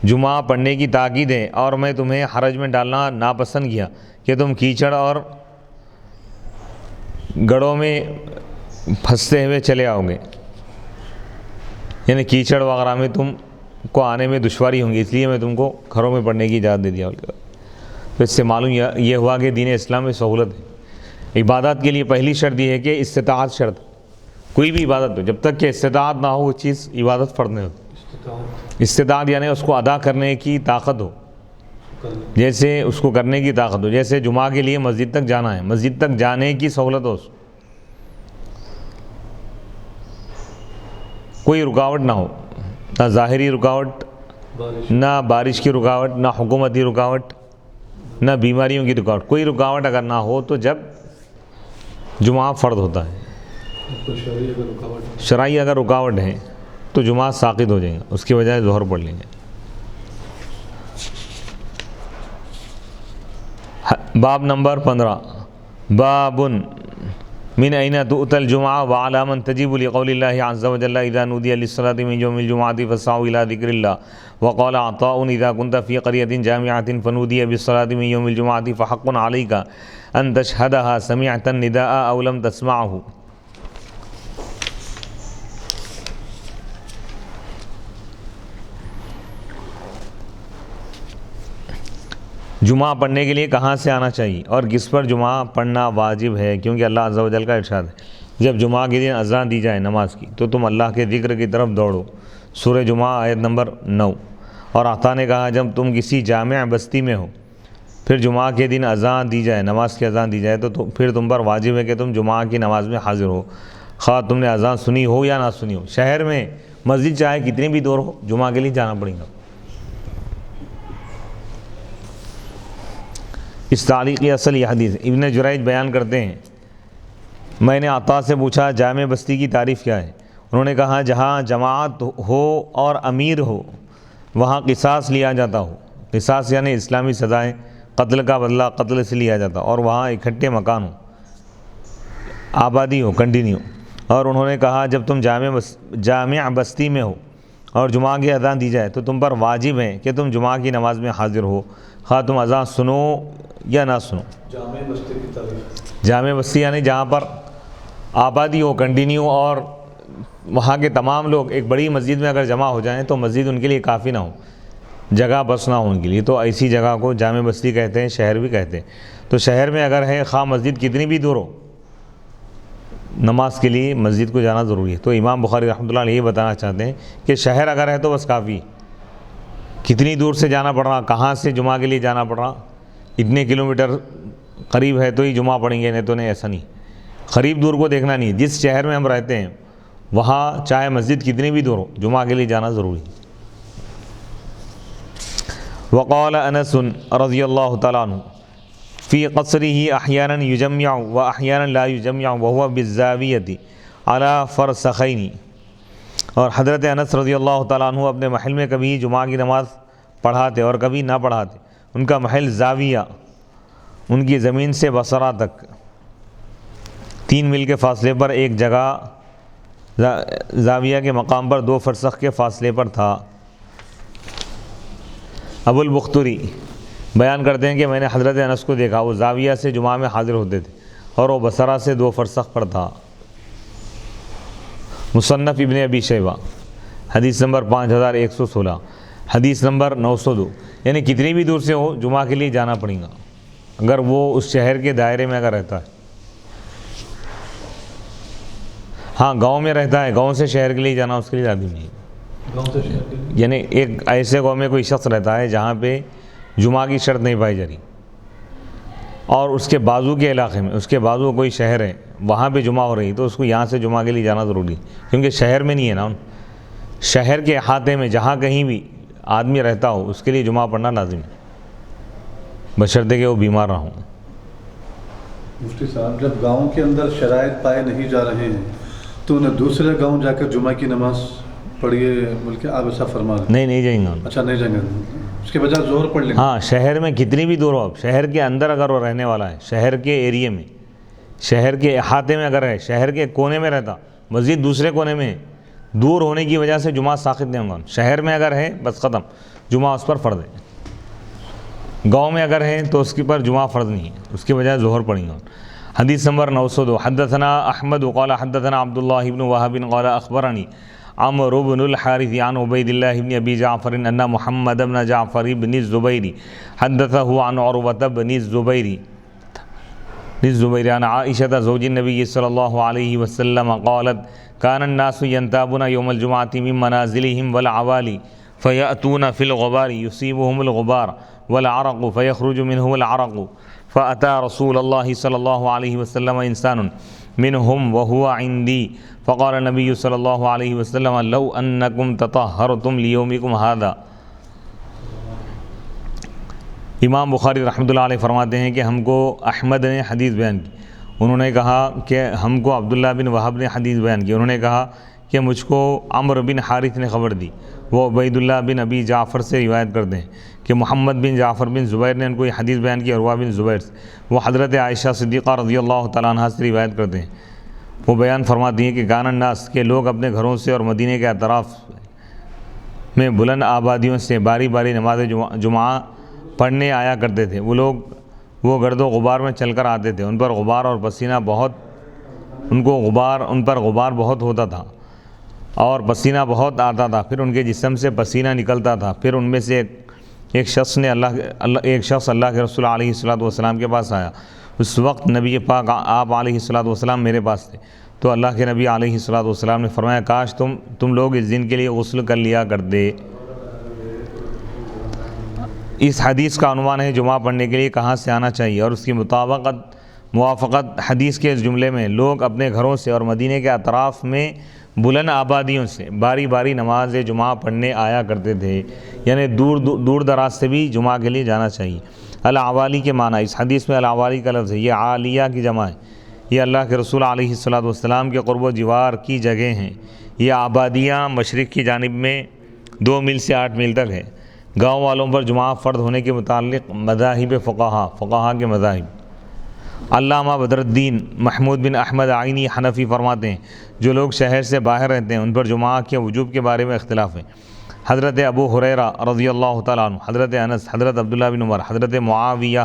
جمعہ پڑھنے کی تاکید ہے اور میں تمہیں حرج میں ڈالنا ناپسند کیا کہ تم کیچڑ اور گڑھوں میں پھنستے ہوئے چلے آؤ گے، یعنی کیچڑ وغیرہ میں تم کو آنے میں دشواری ہوں گی، اس لیے میں تم کو گھروں میں پڑھنے کی اجازت دے دیا۔ تو اس سے معلوم یہ ہوا کہ دین اسلام میں سہولت ہے۔ عبادات کے لیے پہلی شرط یہ ہے کہ استطاعت شرط، کوئی بھی عبادت ہو جب تک کہ استطاعت نہ ہو وہ چیز عبادت فرض نہیں ہوتی۔ استطاعت یعنی اس کو ادا کرنے کی طاقت ہو، جیسے اس کو کرنے کی طاقت ہو. جیسے جمعہ کے لیے مسجد تک جانا ہے, مسجد تک جانے کی سہولت ہو, کوئی رکاوٹ نہ ہو, نہ ظاہری رکاوٹ, نہ بارش کی رکاوٹ, نہ حکومتی رکاوٹ, نہ بیماریوں کی رکاوٹ. کوئی رکاوٹ اگر نہ ہو تو جب جمعہ فرض ہوتا ہے. شرعی اگر رکاوٹ ہے تو جمعہ ساقط ہو جائیں گے, اس کی بجائے ظہر پڑھ لیں گے. باب نمبر 15 باب من أين تؤتى الجمعة وعلى من تجب لقول الله عز وجل إذا نودي للصلاة من يوم الجمعة فاسعوا إلى ذكر الله. وقال عطاء إذا كنت في قرية جامعة فنودي بالصلاة من يوم الجمعة فحق عليك أن تشهدها سمعت النداء أو لم تسمعه. جمعہ پڑھنے کے لیے کہاں سے آنا چاہیے اور کس پر جمعہ پڑھنا واجب ہے؟ کیونکہ اللہ عز و جل کا ارشاد ہے جب جمعہ کے دن اذان دی جائے نماز کی تو تم اللہ کے ذکر کی طرف دوڑو. سورہ جمعہ آیت نمبر 9. اور عطا نے کہا جب تم کسی جامع بستی میں ہو پھر جمعہ کے دن اذان دی جائے, نماز کی اذان دی جائے تو پھر تم پر واجب ہے کہ تم جمعہ کی نماز میں حاضر ہو, خواہ تم نے اذان سنی ہو یا نہ سنی ہو. شہر میں مسجد چاہے کتنی بھی دور ہو جمعہ کے لیے جانا پڑے گا. اس تعلیقی اصل یہ حدیث ابن جریج بیان کرتے ہیں, میں نے عطا سے پوچھا جامع بستی کی تعریف کیا ہے؟ انہوں نے کہا جہاں جماعت ہو اور امیر ہو وہاں قصاص لیا جاتا ہو. قصاص یعنی اسلامی سزائیں, قتل کا بدلہ قتل سے لیا جاتا, اور وہاں اکٹھے مکان ہو, آبادی ہو, کنٹینیو. اور انہوں نے کہا جب تم جامع بستی میں ہو اور جمعہ کی اذان دی جائے تو تم پر واجب ہے کہ تم جمعہ کی نماز میں حاضر ہو, خواہ تم اذان سنو یا نہ سنو. جامع بستی کی تعریف, جامع بستی یعنی جہاں پر آبادی ہو, کنٹینیو, اور وہاں کے تمام لوگ ایک بڑی مسجد میں اگر جمع ہو جائیں تو مسجد ان کے لیے کافی نہ ہو, جگہ بس نہ ہو ان کے لیے, تو ایسی جگہ کو جامع بستی کہتے ہیں, شہر بھی کہتے ہیں. تو شہر میں اگر ہے خواہ مسجد کتنی بھی دور ہو نماز کے لیے مسجد کو جانا ضروری ہے. تو امام بخاری رحمۃ اللہ علیہ یہ بتانا چاہتے ہیں کہ شہر اگر ہے تو بس کافی, کتنی دور سے جانا پڑ رہا, کہاں سے جمعہ کے لیے جانا پڑ رہا, اتنے کلومیٹر قریب ہے تو ہی جمعہ پڑھیں گے, نہیں تو نہیں, ایسا نہیں. قریب دور کو دیکھنا نہیں, جس شہر میں ہم رہتے ہیں وہاں چاہے مسجد کتنی بھی دور ہو جمعہ کے لیے جانا ضروری ہے. وقال انس رضی اللہ تعالیٰ عنہ فی قصره احیانا یجمع و احیانا لا یجمع وهو بالزاویۃ علی فرسخین. اور حضرت انس رضی اللہ تعالیٰ عنہ اپنے محل میں کبھی جمعہ کی نماز پڑھاتے اور کبھی نہ پڑھاتے. ان کا محل زاویہ, ان کی زمین سے بصرہ تک 3 میل کے فاصلے پر ایک جگہ زاویہ کے مقام پر 2 فرسخ کے فاصلے پر تھا. ابو البختری بیان کرتے ہیں کہ میں نے حضرت انس کو دیکھا, وہ زاویہ سے جمعہ میں حاضر ہوتے تھے اور وہ بصرہ سے 2 فرسخ پر تھا. مصنف ابن ابی شیبہ حدیث نمبر 5116, حدیث نمبر 902. یعنی کتنی بھی دور سے ہو جمعہ کے لیے جانا پڑے گا اگر وہ اس شہر کے دائرے میں اگر رہتا ہے. ہاں گاؤں میں رہتا ہے, گاؤں سے شہر کے لیے جانا اس کے لیے لازم نہیں. گاؤں سے شہر کے لیے یعنی ایک ایسے گاؤں میں کوئی شخص رہتا ہے جہاں پہ جمعہ کی شرط نہیں پائی جا رہی, اور اس کے بازو کے علاقے میں, اس کے بازو کوئی شہر ہے وہاں پہ جمعہ ہو رہی, تو اس کو یہاں سے جمعہ کے لیے جانا ضروری, کیونکہ شہر میں نہیں ہے نا. شہر کے احاطے میں جہاں کہیں بھی آدمی رہتا ہو اس کے لیے جمعہ پڑھنا لازم ہے, بشرطے کہ وہ بیمار نہ ہوں. مفتی صاحب جب گاؤں کے اندر شرائط پائے نہیں جا رہے ہیں تو انہیں دوسرے گاؤں جا کر جمعہ کی نماز پڑھیے بلکہ آپ ایسا فرما رہے ہیں؟ نہیں جائیں گا. اچھا نہیں جائیں گے, اس کے بجائے ظہر پڑھ لیں گے. ہاں شہر میں کتنی بھی دور ہو, اب شہر کے اندر اگر وہ رہنے والا ہے, شہر کے ایریے میں, شہر کے احاطے میں اگر ہے, شہر کے کونے میں رہتا, مسجد دوسرے کونے میں ہے, دور ہونے کی وجہ سے جمعہ ساقط نہیں ہوگا. شہر میں اگر ہے بس ختم, جمعہ اس پر فرض ہے. گاؤں میں اگر ہے تو اس کے پر جمعہ فرض نہیں ہے, اس کی وجہ ظہر پڑیں گا. حدیث نمبر 902. حدثنا احمد قال حدثنا عبد الله بن وهب قال اخبرني عمرو بن الحارث عن عبيد الله بن ابي جعفر ان محمد بن جعفر بن الزبير حدثه عن عروة بن الزبير عن عائشة زوج النبي صلى الله عليه وسلم قالت كان الناس ينتابون يوم الجمعة من منازلهم والعوالي فيأتون في الغبار يصيبهم الغبار والعرق فيخرج منه العرق فأتى رسول الله صلى الله عليه وسلم إنسان منهم وهو عندي فقال النبي صلى الله عليه وسلم لو أنكم تطهرتم ليومكم هذا۔ امام بخاری رحمۃ اللہ علیہ فرماتے ہیں کہ ہم کو احمد نے حدیث بیان کی، انہوں نے کہا کہ ہم کو عبداللہ بن وہب نے حدیث بیان کی، انہوں نے کہا کہ مجھ کو عمرو بن حارث نے خبر دی، وہ عبید اللہ بن ابی جعفر سے روایت کرتے ہیں کہ محمد بن جعفر بن زبیر نے ان کو یہ حدیث بیان کی، عروہ بن زبیر سے، وہ حضرت عائشہ صدیقہ رضی اللہ تعالیٰ عنہ سے روایت کرتے ہیں، وہ بیان فرماتی ہیں کہ کان الناس کے لوگ اپنے گھروں سے اور مدینے کے اطراف میں بلند آبادیوں سے باری باری نماز جمعہ پڑھنے آیا کرتے تھے، وہ گرد و غبار میں چل کر آتے تھے، ان پر غبار اور پسینہ بہت ان پر غبار بہت ہوتا تھا اور پسینہ بہت آتا تھا، پھر ان کے جسم سے پسینہ نکلتا تھا، پھر ان میں سے ایک شخص اللہ کے رسول علیہ الصلوۃ والسلام کے پاس آیا، اس وقت نبی پاک آپ علیہ الصلوۃ والسلام میرے پاس تھے، تو اللہ کے نبی علیہ الصلوۃ والسلام نے فرمایا کاش تم لوگ اس دن کے لیے غسل کر لیا کرتے۔ اس حدیث کا عنوان ہے جمعہ پڑھنے کے لیے کہاں سے آنا چاہیے، اور اس کی موافقت حدیث کے اس جملے میں لوگ اپنے گھروں سے اور مدینے کے اطراف میں بلند آبادیوں سے باری باری نماز جمعہ پڑھنے آیا کرتے تھے، یعنی دور دراز سے بھی جمعہ کے لیے جانا چاہیے۔ العوالی کے معنی، اس حدیث میں العوالی کا لفظ ہے، یہ عالیہ کی جمع ہے، یہ اللہ کے رسول علیہ الصلوۃ والسلام کے قرب و جوار کی جگہ ہیں، یہ آبادیاں مشرق کی جانب میں 2 میل سے 8 میل تک ہے۔ گاؤں والوں پر جمعہ فرض ہونے کے متعلق مذاہب فقہا کے مذاہب۔ علامہ بدر الدین محمود بن احمد عینی حنفی فرماتے ہیں جو لوگ شہر سے باہر رہتے ہیں ان پر جمعہ کے وجوب کے بارے میں اختلاف ہے۔ حضرت ابو ہریرہ رضی اللہ تعالیٰ عنہ، حضرت انس، حضرت عبداللہ بن عمر، حضرت معاویہ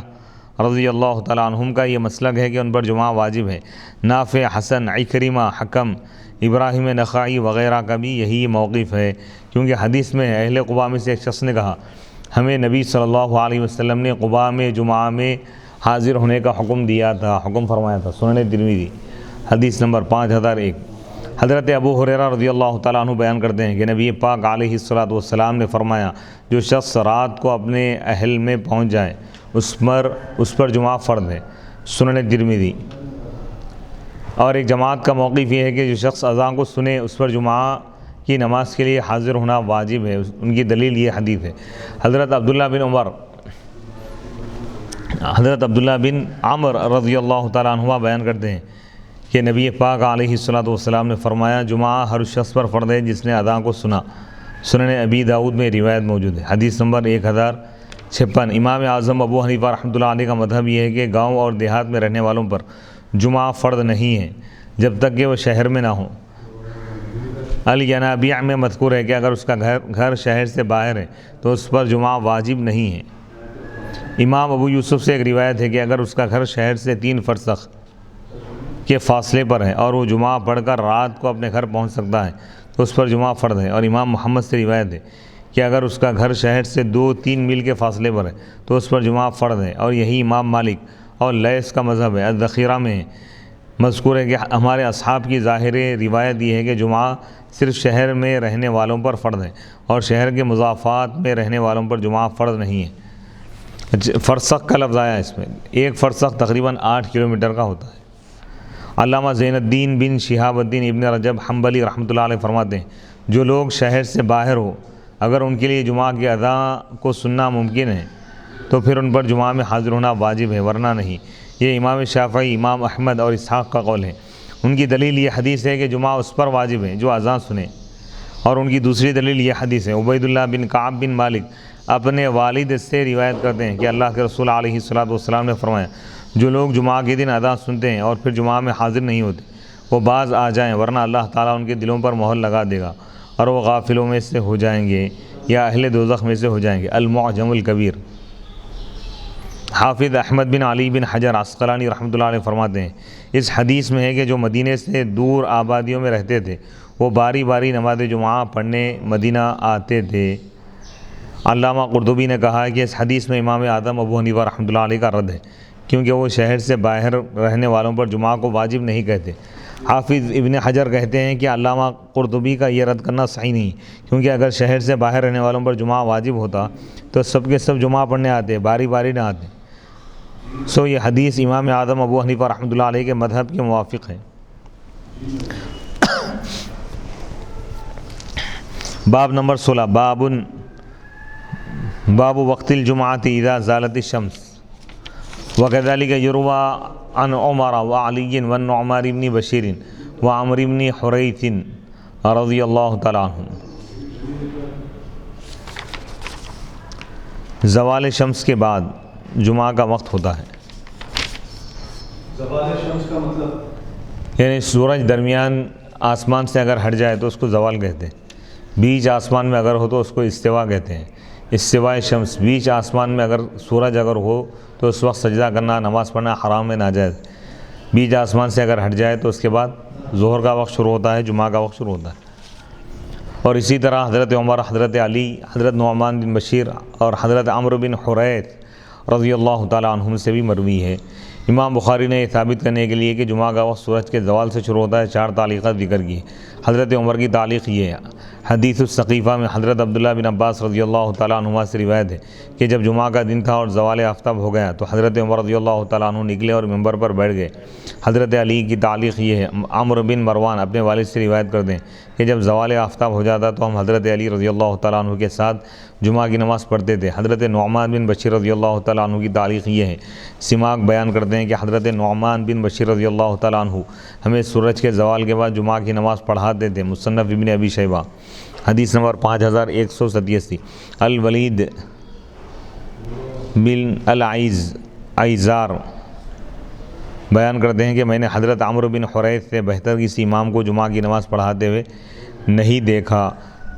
رضی اللہ تعالیٰ عنہم کا یہ مسلک ہے کہ ان پر جمعہ واجب ہے۔ نافع، حسن، عکرمہ، حکم، ابراہیم نخعی وغیرہ کا بھی یہی موقف ہے، کیونکہ حدیث میں اہل قباء میں سے ایک شخص نے کہا ہمیں نبی صلی اللہ علیہ وسلم نے قباء میں جمعہ میں حاضر ہونے کا حکم فرمایا تھا۔ سنن ترمذی حدیث نمبر 5001۔ حضرت ابو ہریرہ رضی اللہ تعالیٰ عنہ بیان کرتے ہیں کہ نبی پاک علیہ الصلوۃ والسلام نے فرمایا جو شخص رات کو اپنے اہل میں پہنچ جائے اس پر جمعہ فرض ہے۔ سنن ترمذی۔ اور ایک جماعت کا موقف یہ ہے کہ جو شخص اذان کو سنے اس پر جمعہ کی نماز کے لیے حاضر ہونا واجب ہے، ان کی دلیل یہ حدیث ہے۔ حضرت عبداللہ بن عمر رضی اللہ تعالیٰ عنہ بیان کرتے ہیں کہ نبی پاک علیہ الصلوۃ والسلام نے فرمایا جمعہ ہر شخص پر فرض ہے جس نے اذان کو سنا۔ سنن ابی داؤد میں روایت موجود ہے، حدیث نمبر 1056۔ امام اعظم ابو حنیفہ رحمۃ اللہ علیہ کا مذہب یہ ہے کہ گاؤں اور دیہات میں رہنے والوں پر جمعہ فرض نہیں ہے جب تک کہ وہ شہر میں نہ ہوں۔ الینابیع میں مذکور ہے کہ اگر اس کا گھر شہر سے باہر ہے تو اس پر جمعہ واجب نہیں ہے۔ امام ابو یوسف سے ایک روایت ہے کہ اگر اس کا گھر شہر سے 3 فرسخ کے فاصلے پر ہے اور وہ جمعہ پڑھ کر رات کو اپنے گھر پہنچ سکتا ہے تو اس پر جمعہ فرض ہے۔ اور امام محمد سے روایت ہے کہ اگر اس کا گھر شہر سے 2-3 میل کے فاصلے پر ہے تو اس پر جمعہ فرض ہے، اور یہی امام مالک اور لیث کا مذہب ہے۔ الذخیرہ میں مذکور ہے کہ ہمارے اصحاب کی ظاہر روایت یہ ہے کہ جمعہ صرف شہر میں رہنے والوں پر فرض ہے اور شہر کے مضافات میں رہنے والوں پر جمعہ فرض نہیں ہے۔ فرسخ کا لفظ آیا اس میں، ایک فرسخ تقریباً 8 کلومیٹر کا ہوتا ہے۔ علامہ زین الدین بن شہاب الدین ابن رجب حنبلی رحمۃ اللہ علیہ فرماتے ہیں جو لوگ شہر سے باہر ہو اگر ان کے لیے جمعہ کی اذان کو سننا ممکن ہے تو پھر ان پر جمعہ میں حاضر ہونا واجب ہے، ورنہ نہیں۔ یہ امام شافعی، امام احمد اور اسحاق کا قول ہے۔ ان کی دلیل یہ حدیث ہے کہ جمعہ اس پر واجب ہے جو اذان سنے، اور ان کی دوسری دلیل یہ حدیث ہے۔ عبید اللہ بن کعب بن مالک اپنے والد سے روایت کرتے ہیں کہ اللہ کے رسول علیہ الصلوۃ والسلام نے فرمایا جو لوگ جمعہ کے دن اذان سنتے ہیں اور پھر جمعہ میں حاضر نہیں ہوتے وہ باز آ جائیں، ورنہ اللہ تعالیٰ ان کے دلوں پر مہر لگا دے گا اور وہ غافلوں میں سے ہو جائیں گے یا اہل دوزخ میں سے ہو جائیں گے۔ المعجم الکبیر۔ حافظ احمد بن علی بن حجر عسقلانی رحمۃ اللہ علیہ فرماتے ہیں اس حدیث میں ہے کہ جو مدینے سے دور آبادیوں میں رہتے تھے وہ باری باری نماز جمعہ پڑھنے مدینہ آتے تھے۔ علامہ قرطبی نے کہا ہے کہ اس حدیث میں امام اعظم ابو حنیفہ رحمۃ اللہ علیہ کا رد ہے، کیونکہ وہ شہر سے باہر رہنے والوں پر جمعہ کو واجب نہیں کہتے۔ حافظ ابن حجر کہتے ہیں کہ علامہ قرطبی کا یہ رد کرنا صحیح نہیں، کیونکہ اگر شہر سے باہر رہنے والوں پر جمعہ واجب ہوتا تو سب کے سب جمعہ پڑھنے آتے، باری باری نہ آتے۔ سو یہ حدیث امام اعظم ابو حنیفہ رحمۃ اللہ علیہ کے مذہب کے موافق ہے۔ باب نمبر 16، باب وقت الجمعۃ اذا زالت الشمس وكذلك يروى عن عمر وعلي والنعمان بن بشير وعمر بن حريث رضی اللہ تعالیٰ عنہم۔ زوال شمس کے بعد جمعہ کا وقت ہوتا ہے۔ زوال شمس کا مطلب یعنی سورج درمیان آسمان سے اگر ہٹ جائے تو اس کو زوال کہتے ہیں، بیچ آسمان میں اگر ہو تو اس کو استوا کہتے ہیں۔ استواء شمس، بیچ آسمان میں اگر سورج اگر ہو تو اس وقت سجدہ کرنا، نماز پڑھنا حرام ہے، ناجائز۔ بیچ آسمان سے اگر ہٹ جائے تو اس کے بعد ظہر کا وقت شروع ہوتا ہے، جمعہ کا وقت شروع ہوتا ہے۔ اور اسی طرح حضرت عمر، حضرت علی، حضرت نعمان بن بشیر اور حضرت عمرو بن حریث رضی اللہ تعالیٰ عنہم سے بھی مروی ہے۔ امام بخاری نے یہ ثابت کرنے کے لیے کہ جمعہ کا وقت سورج کے زوال سے شروع ہوتا ہے 4 تعلیقات ذکر کی۔ حضرت عمر کی تعلیق یہ ہے، حدیث الثقیفہ میں حضرت عبداللہ بن عباس رضی اللہ تعالیٰ عنہما سے روایت ہے کہ جب جمعہ کا دن تھا اور زوال آفتاب ہو گیا تو حضرت عمر رضی اللہ تعالیٰ عنہ نکلے اور ممبر پر بیٹھ گئے۔ حضرت علی کی تعلیق یہ ہے، عمرو بن مروان اپنے والد سے روایت کرتے ہیں کہ جب زوال آفتاب ہو جاتا تو ہم حضرت علی رضی اللہ تعالیٰ عنہ کے ساتھ جمعہ کی نماز پڑھتے تھے۔ حضرت نعمان بن بشیر رضی اللہ تعالیٰ عنہ کی تعلیق یہ ہے، سماک بیان کرتے ہیں کہ حضرت نعمان بن بشیر رضی اللہ تعالیٰ عنہ ہمیں سورج کے زوال کے بعد جمعہ کی نماز پڑھاتے تھے۔ مصنف ابن ابی شیبہ حدیث نمبر 5187۔ الولید بن العیزار بیان کرتے ہیں کہ میں نے حضرت عمرو بن حریث سے بہتر کسی امام کو جمعہ کی نماز پڑھاتے ہوئے نہیں دیکھا،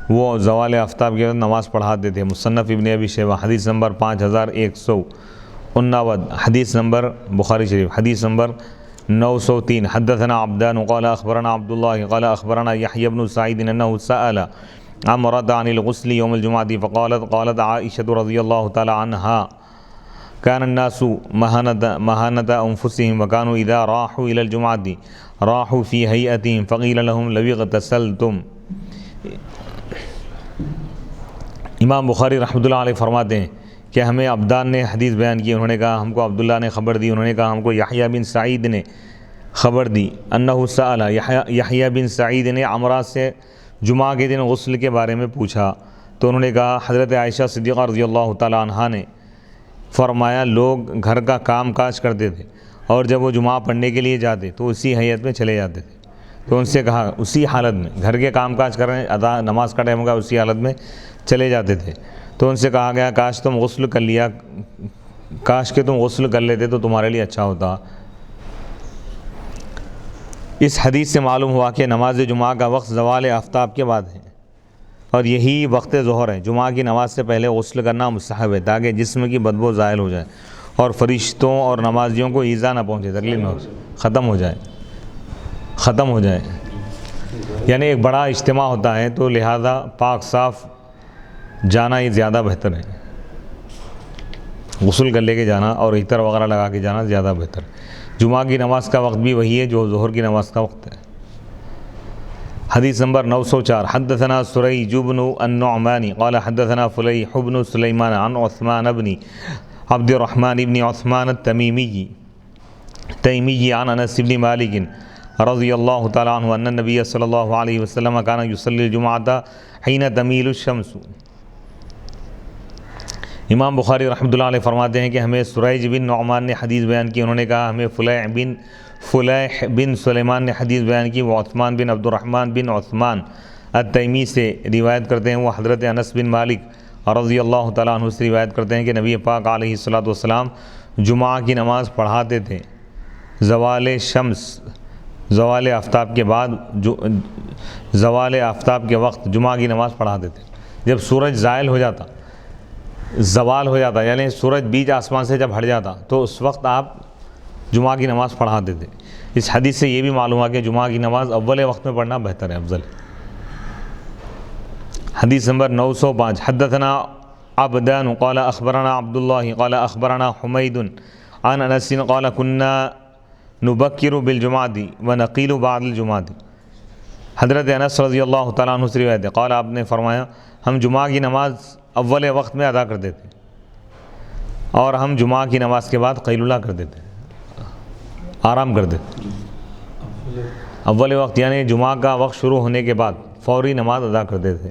وہ زوال آفتاب کے بعد نماز پڑھاتے تھے۔ مصنف ابن ابی شیبہ حدیث نمبر 5189۔ حدیث نمبر بخاری شریف حدیث نمبر 903۔ حدثنا عبدان قال اخبرنا عبد الله قال اخبرنا يحيى بن سعيد انه سأل عمرة عن الغسل يوم الجمعة فقالت عائشة رضي الله تعالى عنها كان الناس مهانة أنفسهم وكانوا إذا راحوا إلى الجمعة راحوا في هيئتهم فقيل لهم لو اغتسلتم۔ امام بخاری رحمۃ اللہ علیہ فرماتے ہیں کہ ہمیں عبدان نے حدیث بیان کی، انہوں نے کہا ہم کو عبداللہ نے خبر دی، انہوں نے کہا ہم کو یحییٰ بن سعید نے خبر دی، انہ سأل، یحییٰ بن سعید نے عمرہ سے جمعہ کے دن غسل کے بارے میں پوچھا تو انہوں نے کہا حضرت عائشہ صدیقہ رضی اللہ تعالیٰ عنہا نے فرمایا لوگ گھر کا کام کاج کرتے تھے اور جب وہ جمعہ پڑھنے کے لیے جاتے تو اسی حیت میں چلے جاتے تھے۔ تو ان سے کہا اسی حالت میں گھر کے کام کاج کر رہے ہیں، نماز کا ٹائم ہوگا، اسی حالت میں چلے جاتے تھے۔ تو ان سے کہا گیا کاش تم غسل کر لیا، کاش کہ تم غسل کر لیتے تو تمہارے لیے اچھا ہوتا۔ اس حدیث سے معلوم ہوا کہ نماز جمعہ کا وقت زوال آفتاب کے بعد ہے اور یہی وقت ظہر ہے۔ جمعہ کی نماز سے پہلے غسل کرنا مستحب ہے تاکہ جسم کی بدبو زائل ہو جائے اور فرشتوں اور نمازیوں کو ایذا نہ پہنچے، تکلیف نہ ہو، ختم ہو جائے۔ یعنی ایک بڑا اجتماع ہوتا ہے تو لہذا پاک صاف جانا یہ زیادہ بہتر ہے، غسل کر لے کے جانا اور عطر وغیرہ لگا کے جانا زیادہ بہتر ہے۔ جمعہ کی نماز کا وقت بھی وہی ہے جو ظہر کی نماز کا وقت ہے۔ حدیث نمبر 904۔ حدثنا سریج بن النعمان قال حدثنا فلیح بن سلیمان عن عثمان بن عبد الرحمن بن عثمان التمیمی عن انس بن مالک رضی اللہ تعالی عنہ ان النبی صلی اللہ علیہ وسلم کان یصلی الجمعۃ حین تمیل الشمس۔ امام بخاری رحمۃ اللہ علیہ فرماتے ہیں کہ ہمیں سریج بن نعمان نے حدیث بیان کی، انہوں نے کہا ہمیں فلیح بن سلیمان نے حدیث بیان کی، وہ عثمان بن عبد الرحمن بن عثمان التیمی سے روایت کرتے ہیں، وہ حضرت انس بن مالک رضی اللہ تعالیٰ عنہ سے روایت کرتے ہیں کہ نبی پاک علیہ الصلوۃ والسلام جمعہ کی نماز پڑھاتے تھے زوال شمس، زوال آفتاب کے بعد، زوال آفتاب کے وقت جمعہ کی نماز پڑھاتے تھے۔ جب سورج زائل ہو جاتا، زوال ہو جاتا یعنی سورج بیچ آسمان سے جب ہٹ جاتا تو اس وقت آپ جمعہ کی نماز پڑھاتے تھے۔ اس حدیث سے یہ بھی معلوم ہوا کہ جمعہ کی نماز اول وقت میں پڑھنا بہتر ہے، افضل ہے۔ حدیث نمبر 905۔ حدثنا عبدان قال اخبرنا عبد الله قال اخبرنا حمید عن انس قال كنا نبکر بالجمعۃ ونقیل بعد الجمعۃ۔ حضرت انس رضی اللہ تعالیٰ عنہ سے روایت ہے، قال آپ نے فرمایا ہم جمعہ کی نماز اول وقت میں ادا کر دیتے اور ہم جمعہ کی نماز کے بعد قیلولہ کر دیتے، آرام کر دیتے۔ اول وقت یعنی جمعہ کا وقت شروع ہونے کے بعد فوری نماز ادا کر دیتے۔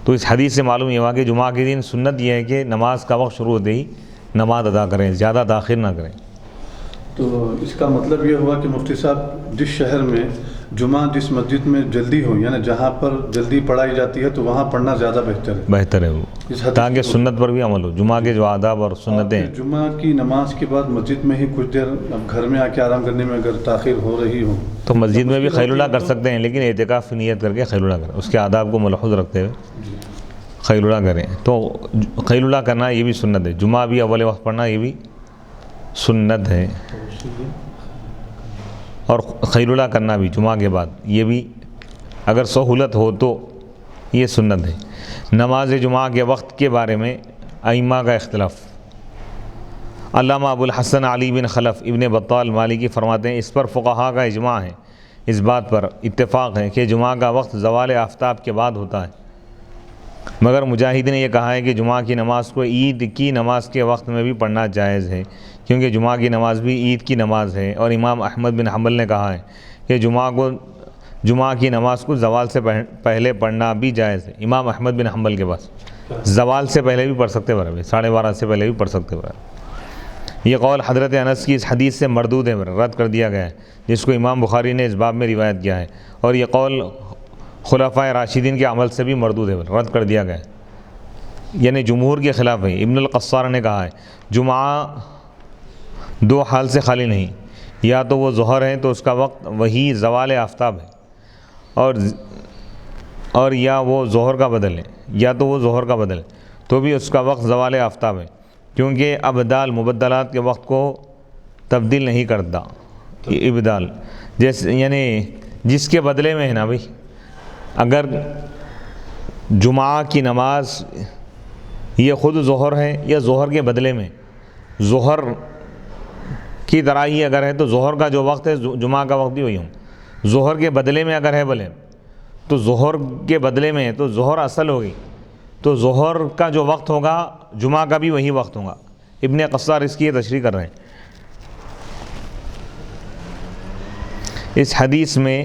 تو اس حدیث سے معلوم یہ ہوا کہ جمعہ کے دن سنت یہ ہے کہ نماز کا وقت شروع ہوتے ہی نماز ادا کریں، زیادہ تاخیر نہ کریں۔ تو اس کا مطلب یہ ہوا کہ مفتی صاحب جس شہر میں جمعہ جس مسجد میں جلدی ہو، یعنی جہاں پر جلدی پڑھائی جاتی ہے، تو وہاں پڑھنا زیادہ بہتر ہے وہ، اس حدیث تاکہ سنت پر بھی عمل ہو، جمعہ کے جو آداب اور سنتیں ہیں۔ جمعہ کی نماز کے بعد مسجد میں ہی کچھ دیر، اب گھر میں آ کے آرام کرنے میں اگر تاخیر ہو رہی ہو تو مسجد میں بھی خیلولہ کر سکتے ہیں، لیکن اعتکاف کی نیت کر کے خیلولہ کریں، اس کے آداب کو ملحوظ رکھتے ہوئے خیلولہ کریں۔ تو خیلولہ کرنا یہ بھی سنت ہے، جمعہ بھی اول وقت پڑھنا یہ بھی سنت ہے، اور خیلولہ کرنا بھی جمعہ کے بعد یہ بھی اگر سہولت ہو تو یہ سنت ہے۔ نماز جمعہ کے وقت کے بارے میں ائمہ کا اختلاف۔ علامہ ابو الحسن علی بن خلف ابن بطال مالکی فرماتے ہیں اس پر فقہاء کا اجماع ہے، اس بات پر اتفاق ہے کہ جمعہ کا وقت زوال آفتاب کے بعد ہوتا ہے، مگر مجاہد نے یہ کہا ہے کہ جمعہ کی نماز کو عید کی نماز کے وقت میں بھی پڑھنا جائز ہے، کیونکہ جمعہ کی نماز بھی عید کی نماز ہے، اور امام احمد بن حنبل نے کہا ہے کہ جمعہ کی نماز کو زوال سے پہلے پڑھنا بھی جائز ہے۔ امام احمد بن حنبل کے پاس زوال سے پہلے بھی پڑھ سکتے برابر، 12:30 سے پہلے بھی پڑھ سکتے برابر۔ یہ قول حضرت انس کی اس حدیث سے مردود ہے، رد کر دیا گیا ہے، جس کو امام بخاری نے اس باب میں روایت کیا ہے، اور یہ قول خلفائے راشدین کے عمل سے بھی مردود ہے، رد کر دیا گیا ہے، یعنی جمہور کے خلاف ہے۔ ابن القصار نے کہا ہے جمعہ دو حال سے خالی نہیں، یا تو وہ ظہر ہے تو اس کا وقت وہی زوال آفتاب ہے، اور یا وہ ظہر کا بدل ہے، یا تو وہ ظہر کا بدل ہے تو بھی اس کا وقت زوال آفتاب ہے، کیونکہ ابدال مبدلات کے وقت کو تبدیل نہیں کرتا۔ ابدال جیسے یعنی جس کے بدلے میں ہے نا بھائی، اگر جمعہ کی نماز یہ خود ظہر ہے یا ظہر کے بدلے میں، ظہر کی طرح ہی اگر ہے تو ظہر کا جو وقت ہے جمعہ کا وقت بھی وہی ہوں، ظہر کے بدلے میں اگر ہے بولے تو ظہر کے بدلے میں ہے تو ظہر اصل ہوگی، تو ظہر کا جو وقت ہوگا جمعہ کا بھی وہی وقت ہوگا۔ ابن قصار اس کی یہ تشریح کر رہے ہیں۔ اس حدیث میں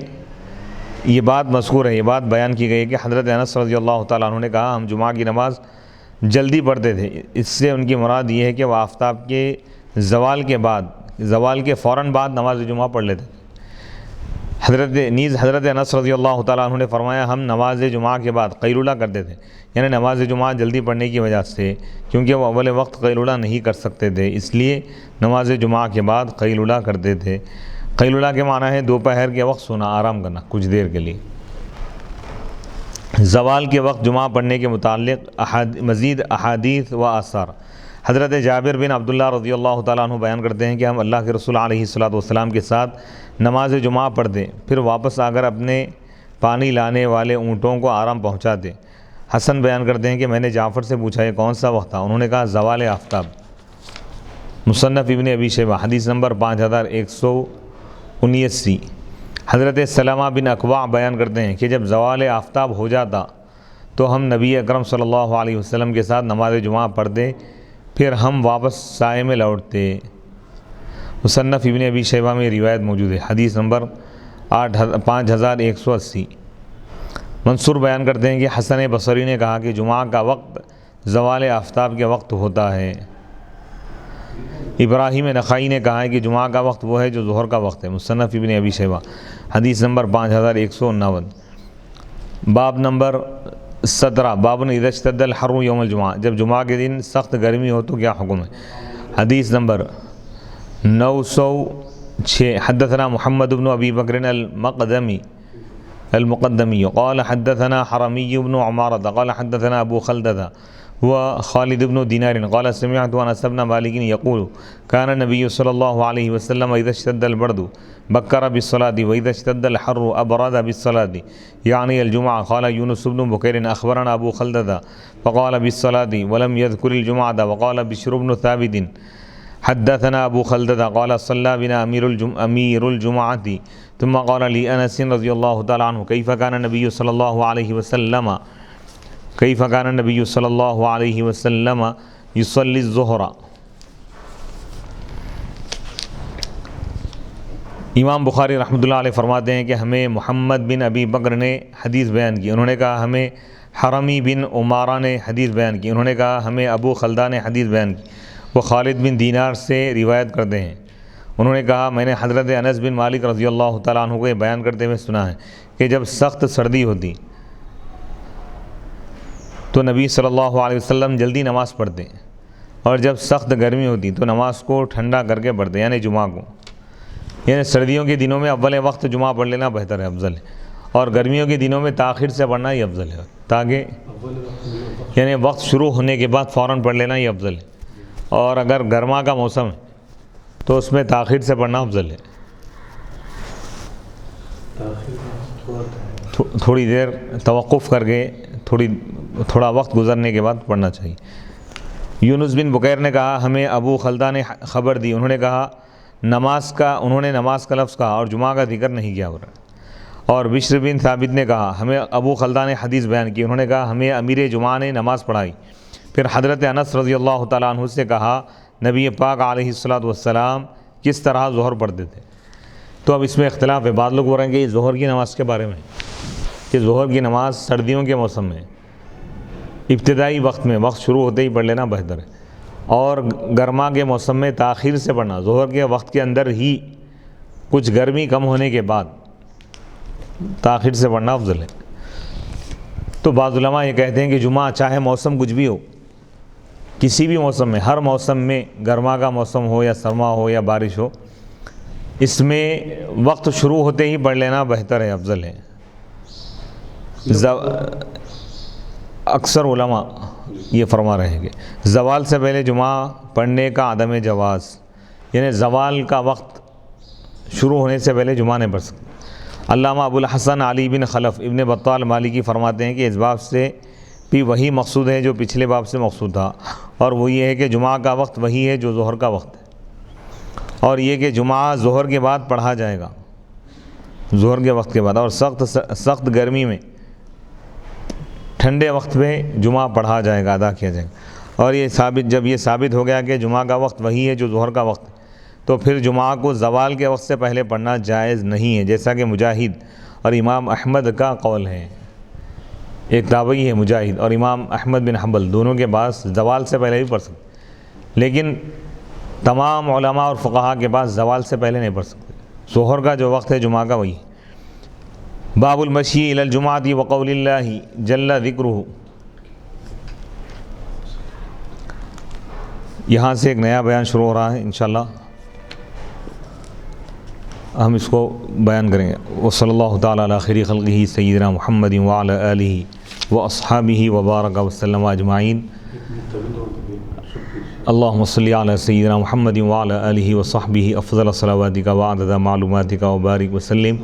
یہ بات مذکور ہے، یہ بات بیان کی گئی ہے کہ حضرت انس رضی اللہ تعالیٰ عنہ نے کہا ہم جمعہ کی نماز جلدی پڑھتے تھے، اس سے ان کی مراد یہ ہے کہ وہ آفتاب کے زوال کے فوراً بعد نماز جمعہ پڑھ لیتے تھے۔ حضرت انس رضی اللہ تعالیٰ عنہ نے فرمایا ہم نماز جمعہ کے بعد قیلولہ کرتے تھے، یعنی نماز جمعہ جلدی پڑھنے کی وجہ سے، کیونکہ وہ اول وقت قیلولہ نہیں کر سکتے تھے، اس لیے نماز جمعہ کے بعد قیلولہ کرتے تھے۔ قیلولہ کے معنی ہے دوپہر کے وقت سونا، آرام کرنا کچھ دیر کے لیے۔ زوال کے وقت جمعہ پڑھنے کے متعلق مزید احادیث و آثار۔ حضرت جابر بن عبداللہ رضی اللہ تعالیٰ عنہ بیان کرتے ہیں کہ ہم اللہ کے رسول علیہ الصلوۃ والسلام کے ساتھ نماز جمعہ پڑھتے، پھر واپس آ کر اپنے پانی لانے والے اونٹوں کو آرام پہنچاتے۔ حسن بیان کرتے ہیں کہ میں نے جعفر سے پوچھا یہ کون سا وقت تھا، انہوں نے کہا زوال آفتاب۔ مصنف ابن ابی شیبہ حدیث نمبر 5179۔ حضرت سلمہ بن اکوع بیان کرتے ہیں کہ جب زوال آفتاب ہو جاتا تو ہم نبی اکرم صلی اللہ علیہ وسلم کے ساتھ نماز جمعہ پڑھتے، پھر ہم واپس سائے میں لوٹتے۔ مصنف ابن ابی شیبہ میں روایت موجود ہے، حدیث نمبر 5180۔ منصور بیان کرتے ہیں کہ حسن بصری نے کہا کہ جمعہ کا وقت زوال آفتاب کے وقت ہوتا ہے۔ ابراہیم نخعی نے کہا ہے کہ جمعہ کا وقت وہ ہے جو ظہر کا وقت ہے۔ مصنف ابن ابی شیبہ حدیث نمبر 5159۔ باب نمبر 17، باب اذا اشتد الحر یوم الجمعہ، جب جمعہ کے دن سخت گرمی ہو تو کیا حکم ہے۔ حدیث نمبر 906۔ حدثنا محمد بن ابی بکر المقدمی قال حدثنا حرمی بن عمارة قال حدثنا ابو خلدة وخالد بن دینار قال سمعت انس بن مالک یقول كان النبي صلی اللہ علیہ وسلم اذا اشتد البرد بکر بالصلاة واذا اشتد الحر ابرد بالصلاة يعني الجمعة۔ قال يونس بن بكير اخبرنا ابو خلدة فقال بالصلاة ولم يذكر الجمعة، وقال بشر بن ثابت حدثنا ابو خلدة قال صلى بنا امیر الجمعة ثم قال لي انس رضی اللہ تعالی عنہ كيف كان النبي صلی اللہ علیہ وسلم يصلي الظہر. امام بخاری رحمۃ اللہ علیہ فرماتے ہیں کہ ہمیں محمد بن ابی بکر نے حدیث بیان کی. انہوں نے کہا ہمیں حرمی بن عمارہ نے حدیث بیان کی. انہوں نے کہا ہمیں ابو خلدہ نے حدیث بیان کی. وہ خالد بن دینار سے روایت کرتے ہیں. انہوں نے کہا میں نے حضرت انس بن مالک رضی اللہ تعالیٰ عنہ کو یہ بیان کرتے ہوئے سنا ہے کہ جب سخت سردی ہوتی تو نبی صلی اللہ علیہ وسلم جلدی نماز پڑھتے، اور جب سخت گرمی ہوتی تو نماز کو ٹھنڈا کر کے پڑھتے، یعنی جمعہ کو. یعنی سردیوں کے دنوں میں اول وقت جمعہ پڑھ لینا بہتر ہے، افضل ہے، اور گرمیوں کے دنوں میں تاخیر سے پڑھنا ہی افضل ہے، تاکہ یعنی وقت شروع ہونے کے بعد فوراً پڑھ لینا ہی افضل ہے. اور اگر گرما کا موسم ہے تو اس میں تاخیر سے پڑھنا افضل ہے، تھوڑی دیر توقف کر کے تھوڑا وقت گزرنے کے بعد پڑھنا چاہیے. یونس بن بکیر نے کہا ہمیں ابو خلدہ نے خبر دی. انہوں نے نماز کا لفظ کہا اور جمعہ کا ذکر نہیں کیا. اور بشر بن ثابت نے کہا ہمیں ابو خلدہ نے حدیث بیان کی. انہوں نے کہا ہمیں امیر جمعہ نے نماز پڑھائی. پھر حضرت انس رضی اللہ تعالیٰ عنہ سے کہا نبی پاک علیہ الصلاۃ والسلام کس طرح ظہر پڑھتے تھے. تو اب اس میں اختلاف ہے. بعض لوگ بول رہے ہیں کہ ظہر کی نماز کے بارے میں کہ ظہر کی نماز سردیوں کے موسم میں ابتدائی وقت میں وقت شروع ہوتے ہی پڑھ لینا بہتر ہے، اور گرما کے موسم میں تاخیر سے پڑھنا، ظہر کے وقت کے اندر ہی کچھ گرمی کم ہونے کے بعد تاخیر سے پڑھنا افضل ہے. تو بعض علماء یہ کہتے ہیں کہ جمعہ چاہے موسم کچھ بھی ہو، کسی بھی موسم میں، ہر موسم میں، گرما کا موسم ہو یا سرما ہو یا بارش ہو، اس میں وقت شروع ہوتے ہی پڑھ لینا بہتر ہے، افضل ہے. اکثر علماء یہ فرما رہے ہیں کہ زوال سے پہلے جمعہ پڑھنے کا عدم جواز، یعنی زوال کا وقت شروع ہونے سے پہلے جمعہ نہیں پڑھ سکتے. علامہ ابو الحسن علی بن خلف ابن بطال مالکی فرماتے ہیں کہ اس باب سے بھی وہی مقصود ہے جو پچھلے باب سے مقصود تھا، اور وہ یہ ہے کہ جمعہ کا وقت وہی ہے جو ظہر کا وقت ہے، اور یہ کہ جمعہ ظہر کے بعد پڑھا جائے گا، ظہر کے وقت کے بعد، اور سخت گرمی میں ٹھنڈے وقت میں جمعہ پڑھا جائے گا، ادا کیا جائے گا. اور جب یہ ثابت ہو گیا کہ جمعہ کا وقت وہی ہے جو ظہر کا وقت ہے، تو پھر جمعہ کو زوال کے وقت سے پہلے پڑھنا جائز نہیں ہے، جیسا کہ مجاہد اور امام احمد کا قول ہے. ایک تابعی ہے مجاہد، اور امام احمد بن حنبل دونوں کے پاس زوال سے پہلے بھی پڑھ سکتے، لیکن تمام علماء اور فقہاء کے پاس زوال سے پہلے نہیں پڑھ سکتے. ظہر کا جو وقت ہے جمعہ کا وہی. باب المشی الی الجمعۃ وقول اللہ جل ذکرہ. یہاں سے ایک نیا بیان شروع ہو رہا ہے، انشاءاللہ ہم اس کو بیان کریں گے. وصلی اللہ تعالی علی خیر خلقہ سیدنا محمد وعلی آلہ واصحابہ وبارک وسلم اجمعین. اللہم صلی علی سیدنا محمد وعلی آلہ وصحبہ افضل صلواتک وعدد معلوماتک وبارک وسلم.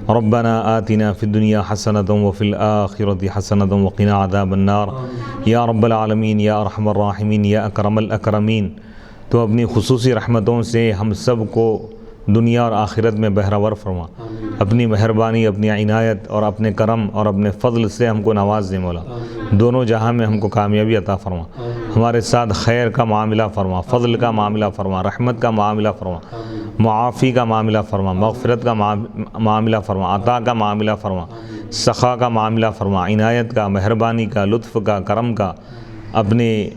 ربنا آتنا فی الدنیا حسنۃ وفی الآخرۃ حسنۃ وقنا عذاب النار. یا رب العالمین، یا ارحم الراحمین، یا اکرم الاکرمین، تو اپنی خصوصی رحمتوں سے ہم سب کو دنیا اور آخرت میں بہرور فرما. اپنی مہربانی، اپنی عنایت اور اپنے کرم اور اپنے فضل سے ہم کو نواز دے مولا. دونوں جہاں میں ہم کو کامیابی عطا فرما. ہمارے ساتھ خیر کا معاملہ فرما، فضل کا معاملہ فرما، رحمت کا معاملہ فرما، معافی کا معاملہ فرما، مغفرت کا معاملہ فرما، عطا کا معاملہ فرما، سخا کا معاملہ فرما، عنایت کا، مہربانی کا، لطف کا، کرم کا، اپنی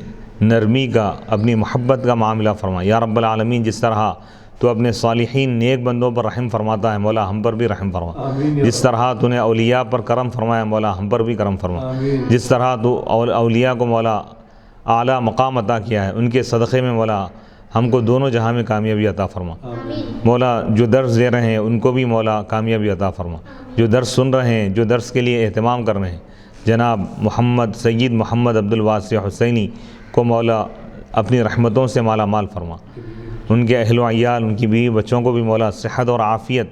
نرمی کا، اپنی محبت کا معاملہ فرما. یا رب العالمین، جس طرح تو اپنے صالحین نیک بندوں پر رحم فرماتا ہے مولا، ہم پر بھی رحم فرما. جس طرح تو نے اولیاء پر کرم فرمایا مولا، ہم پر بھی کرم فرما. جس طرح تو اولیاء کو مولا اعلیٰ مقام عطا کیا ہے، ان کے صدقے میں مولا ہم کو دونوں جہاں میں کامیابی عطا فرما. مولا جو درس دے رہے ہیں ان کو بھی مولا کامیابی عطا فرما. جو درس سن رہے ہیں، جو درس کے لیے اہتمام کر رہے ہیں، جناب سید محمد عبد الواسع حسینی کو مولا اپنی رحمتوں سے مالا مال فرما. ان کے اہل و عیال، ان کی بیوی بچوں کو بھی مولا صحت اور عافیت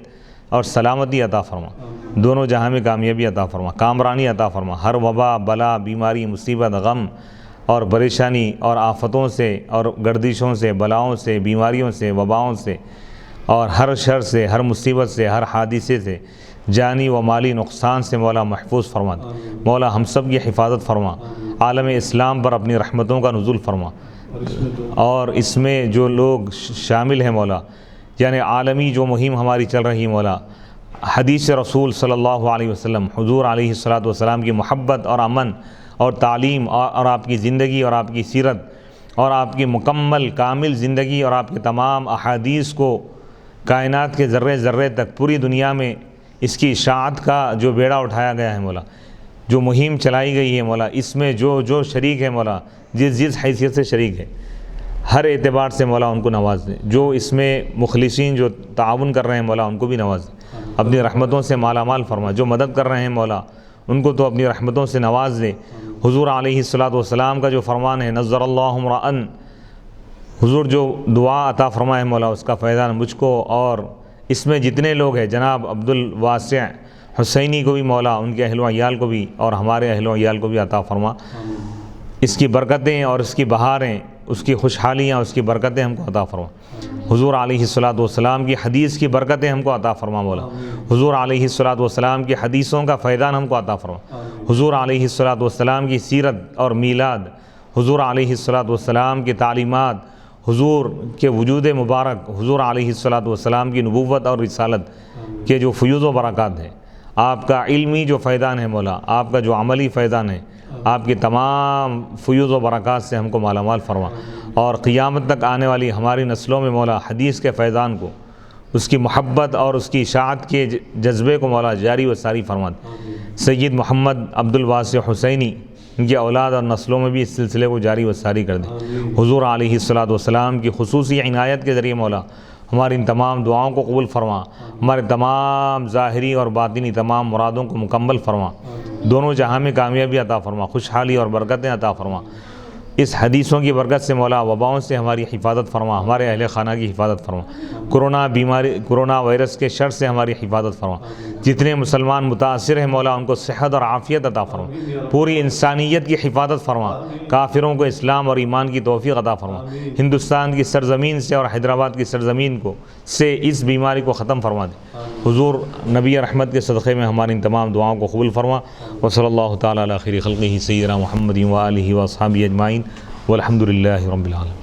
اور سلامتی عطا فرما. دونوں جہاں میں کامیابی عطا فرما، کامرانی عطا فرما. ہر وبا، بلا، بیماری، مصیبت، غم اور پریشانی اور آفتوں سے اور گردشوں سے، بلاؤں سے، بیماریوں سے، وباؤں سے اور ہر شر سے، ہر مصیبت سے، ہر حادثے سے، جانی و مالی نقصان سے مولا محفوظ فرما۔ مولا ہم سب کی حفاظت فرما، عالم اسلام پر اپنی رحمتوں کا نزول فرما، اور اس میں جو لوگ شامل ہیں مولا، یعنی عالمی جو مہم ہماری چل رہی مولا، حدیث رسول صلی اللہ علیہ وسلم، حضور علیہ الصلاۃ والسلام کی محبت اور امن اور تعلیم اور آپ کی زندگی اور آپ کی سیرت اور آپ کی مکمل کامل زندگی اور آپ کے تمام احادیث کو کائنات کے ذرے ذرے تک پوری دنیا میں اس کی اشاعت کا جو بیڑا اٹھایا گیا ہے مولا، جو مہم چلائی گئی ہے مولا، اس میں جو شریک ہے مولا، جس حیثیت سے شریک ہے، ہر اعتبار سے مولا ان کو نواز دے۔ جو اس میں مخلصین جو تعاون کر رہے ہیں مولا، ان کو بھی نواز دے، اپنی رحمتوں سے مالا مال فرما۔ جو مدد کر رہے ہیں مولا، ان کو تو اپنی رحمتوں سے نواز دے۔ حضور علیہ الصلاۃ والسلام کا جو فرمان ہے، نظر اللہ امرأن، حضور جو دعا عطا فرمائے مولا، اس کا فیضان مجھ کو اور اس میں جتنے لوگ ہیں، جناب عبد الواسع حسینی کو بھی مولا، ان کے اہل و عیال کو بھی اور ہمارے اہل و عیال کو بھی عطا فرما۔ اس کی برکتیں اور اس کی بہاریں، اس کی خوشحالیاں، اس کی برکتیں ہم کو عطا فرما۔ حضور علیہ الصلاۃ والسلام کی حدیث کی برکتیں ہم کو عطا فرما مولا۔ حضور علیہ الصلاۃ والسلام کی حدیثوں کا فیضان ہم کو عطا فرما۔ حضور علیہ الصلاۃ والسلام کی سیرت اور میلاد، حضور علیہ الصلاۃ والسلام کی تعلیمات، حضور کے وجود مبارک، حضور علیہ الصلاۃ والسلام کی نبوت اور رسالت کے جو فیوض و برکات ہیں، آپ کا علمی جو فیضان ہے مولا، آپ کا جو عملی فیضان ہے، آپ کی تمام فیوض و برکات سے ہم کو مالا مال فرما، اور قیامت تک آنے والی ہماری نسلوں میں مولا حدیث کے فیضان کو، اس کی محبت اور اس کی اشاعت کے جذبے کو مولا جاری و ساری فرما۔ سید محمد عبد الواسع حسینی، ان کی اولاد اور نسلوں میں بھی اس سلسلے کو جاری و ساری کر دیں۔ حضور علیہ الصلاۃ والسلام کی خصوصی عنایت کے ذریعے مولا ہماری ان تمام دعاؤں کو قبول فرما، ہمارے تمام ظاہری اور باطنی تمام مرادوں کو مکمل فرما، دونوں جہاں میں کامیابی عطا فرما، خوشحالی اور برکتیں عطا فرما۔ اس حدیثوں کی برکت سے مولا وباؤں سے ہماری حفاظت فرما، ہمارے اہل خانہ کی حفاظت فرما، کرونا وائرس کے شر سے ہماری حفاظت فرما۔ جتنے مسلمان متاثر ہیں مولا، ان کو صحت اور عافیت عطا فرما، پوری انسانیت کی حفاظت فرما، کافروں کو اسلام اور ایمان کی توفیق عطا فرما۔ ہندوستان کی سرزمین سے اور حیدرآباد کی سرزمین سے اس بیماری کو ختم فرما دے۔ حضور نبی رحمت کے صدقے میں ہماری ان تمام دعاؤں کو قبول فرما۔ وصلی اللہ تعالیٰ علی خیر خلقہ سیدنا محمد و آلہ و اصحابہ اجمعین، والحمد للہ رب العالمین۔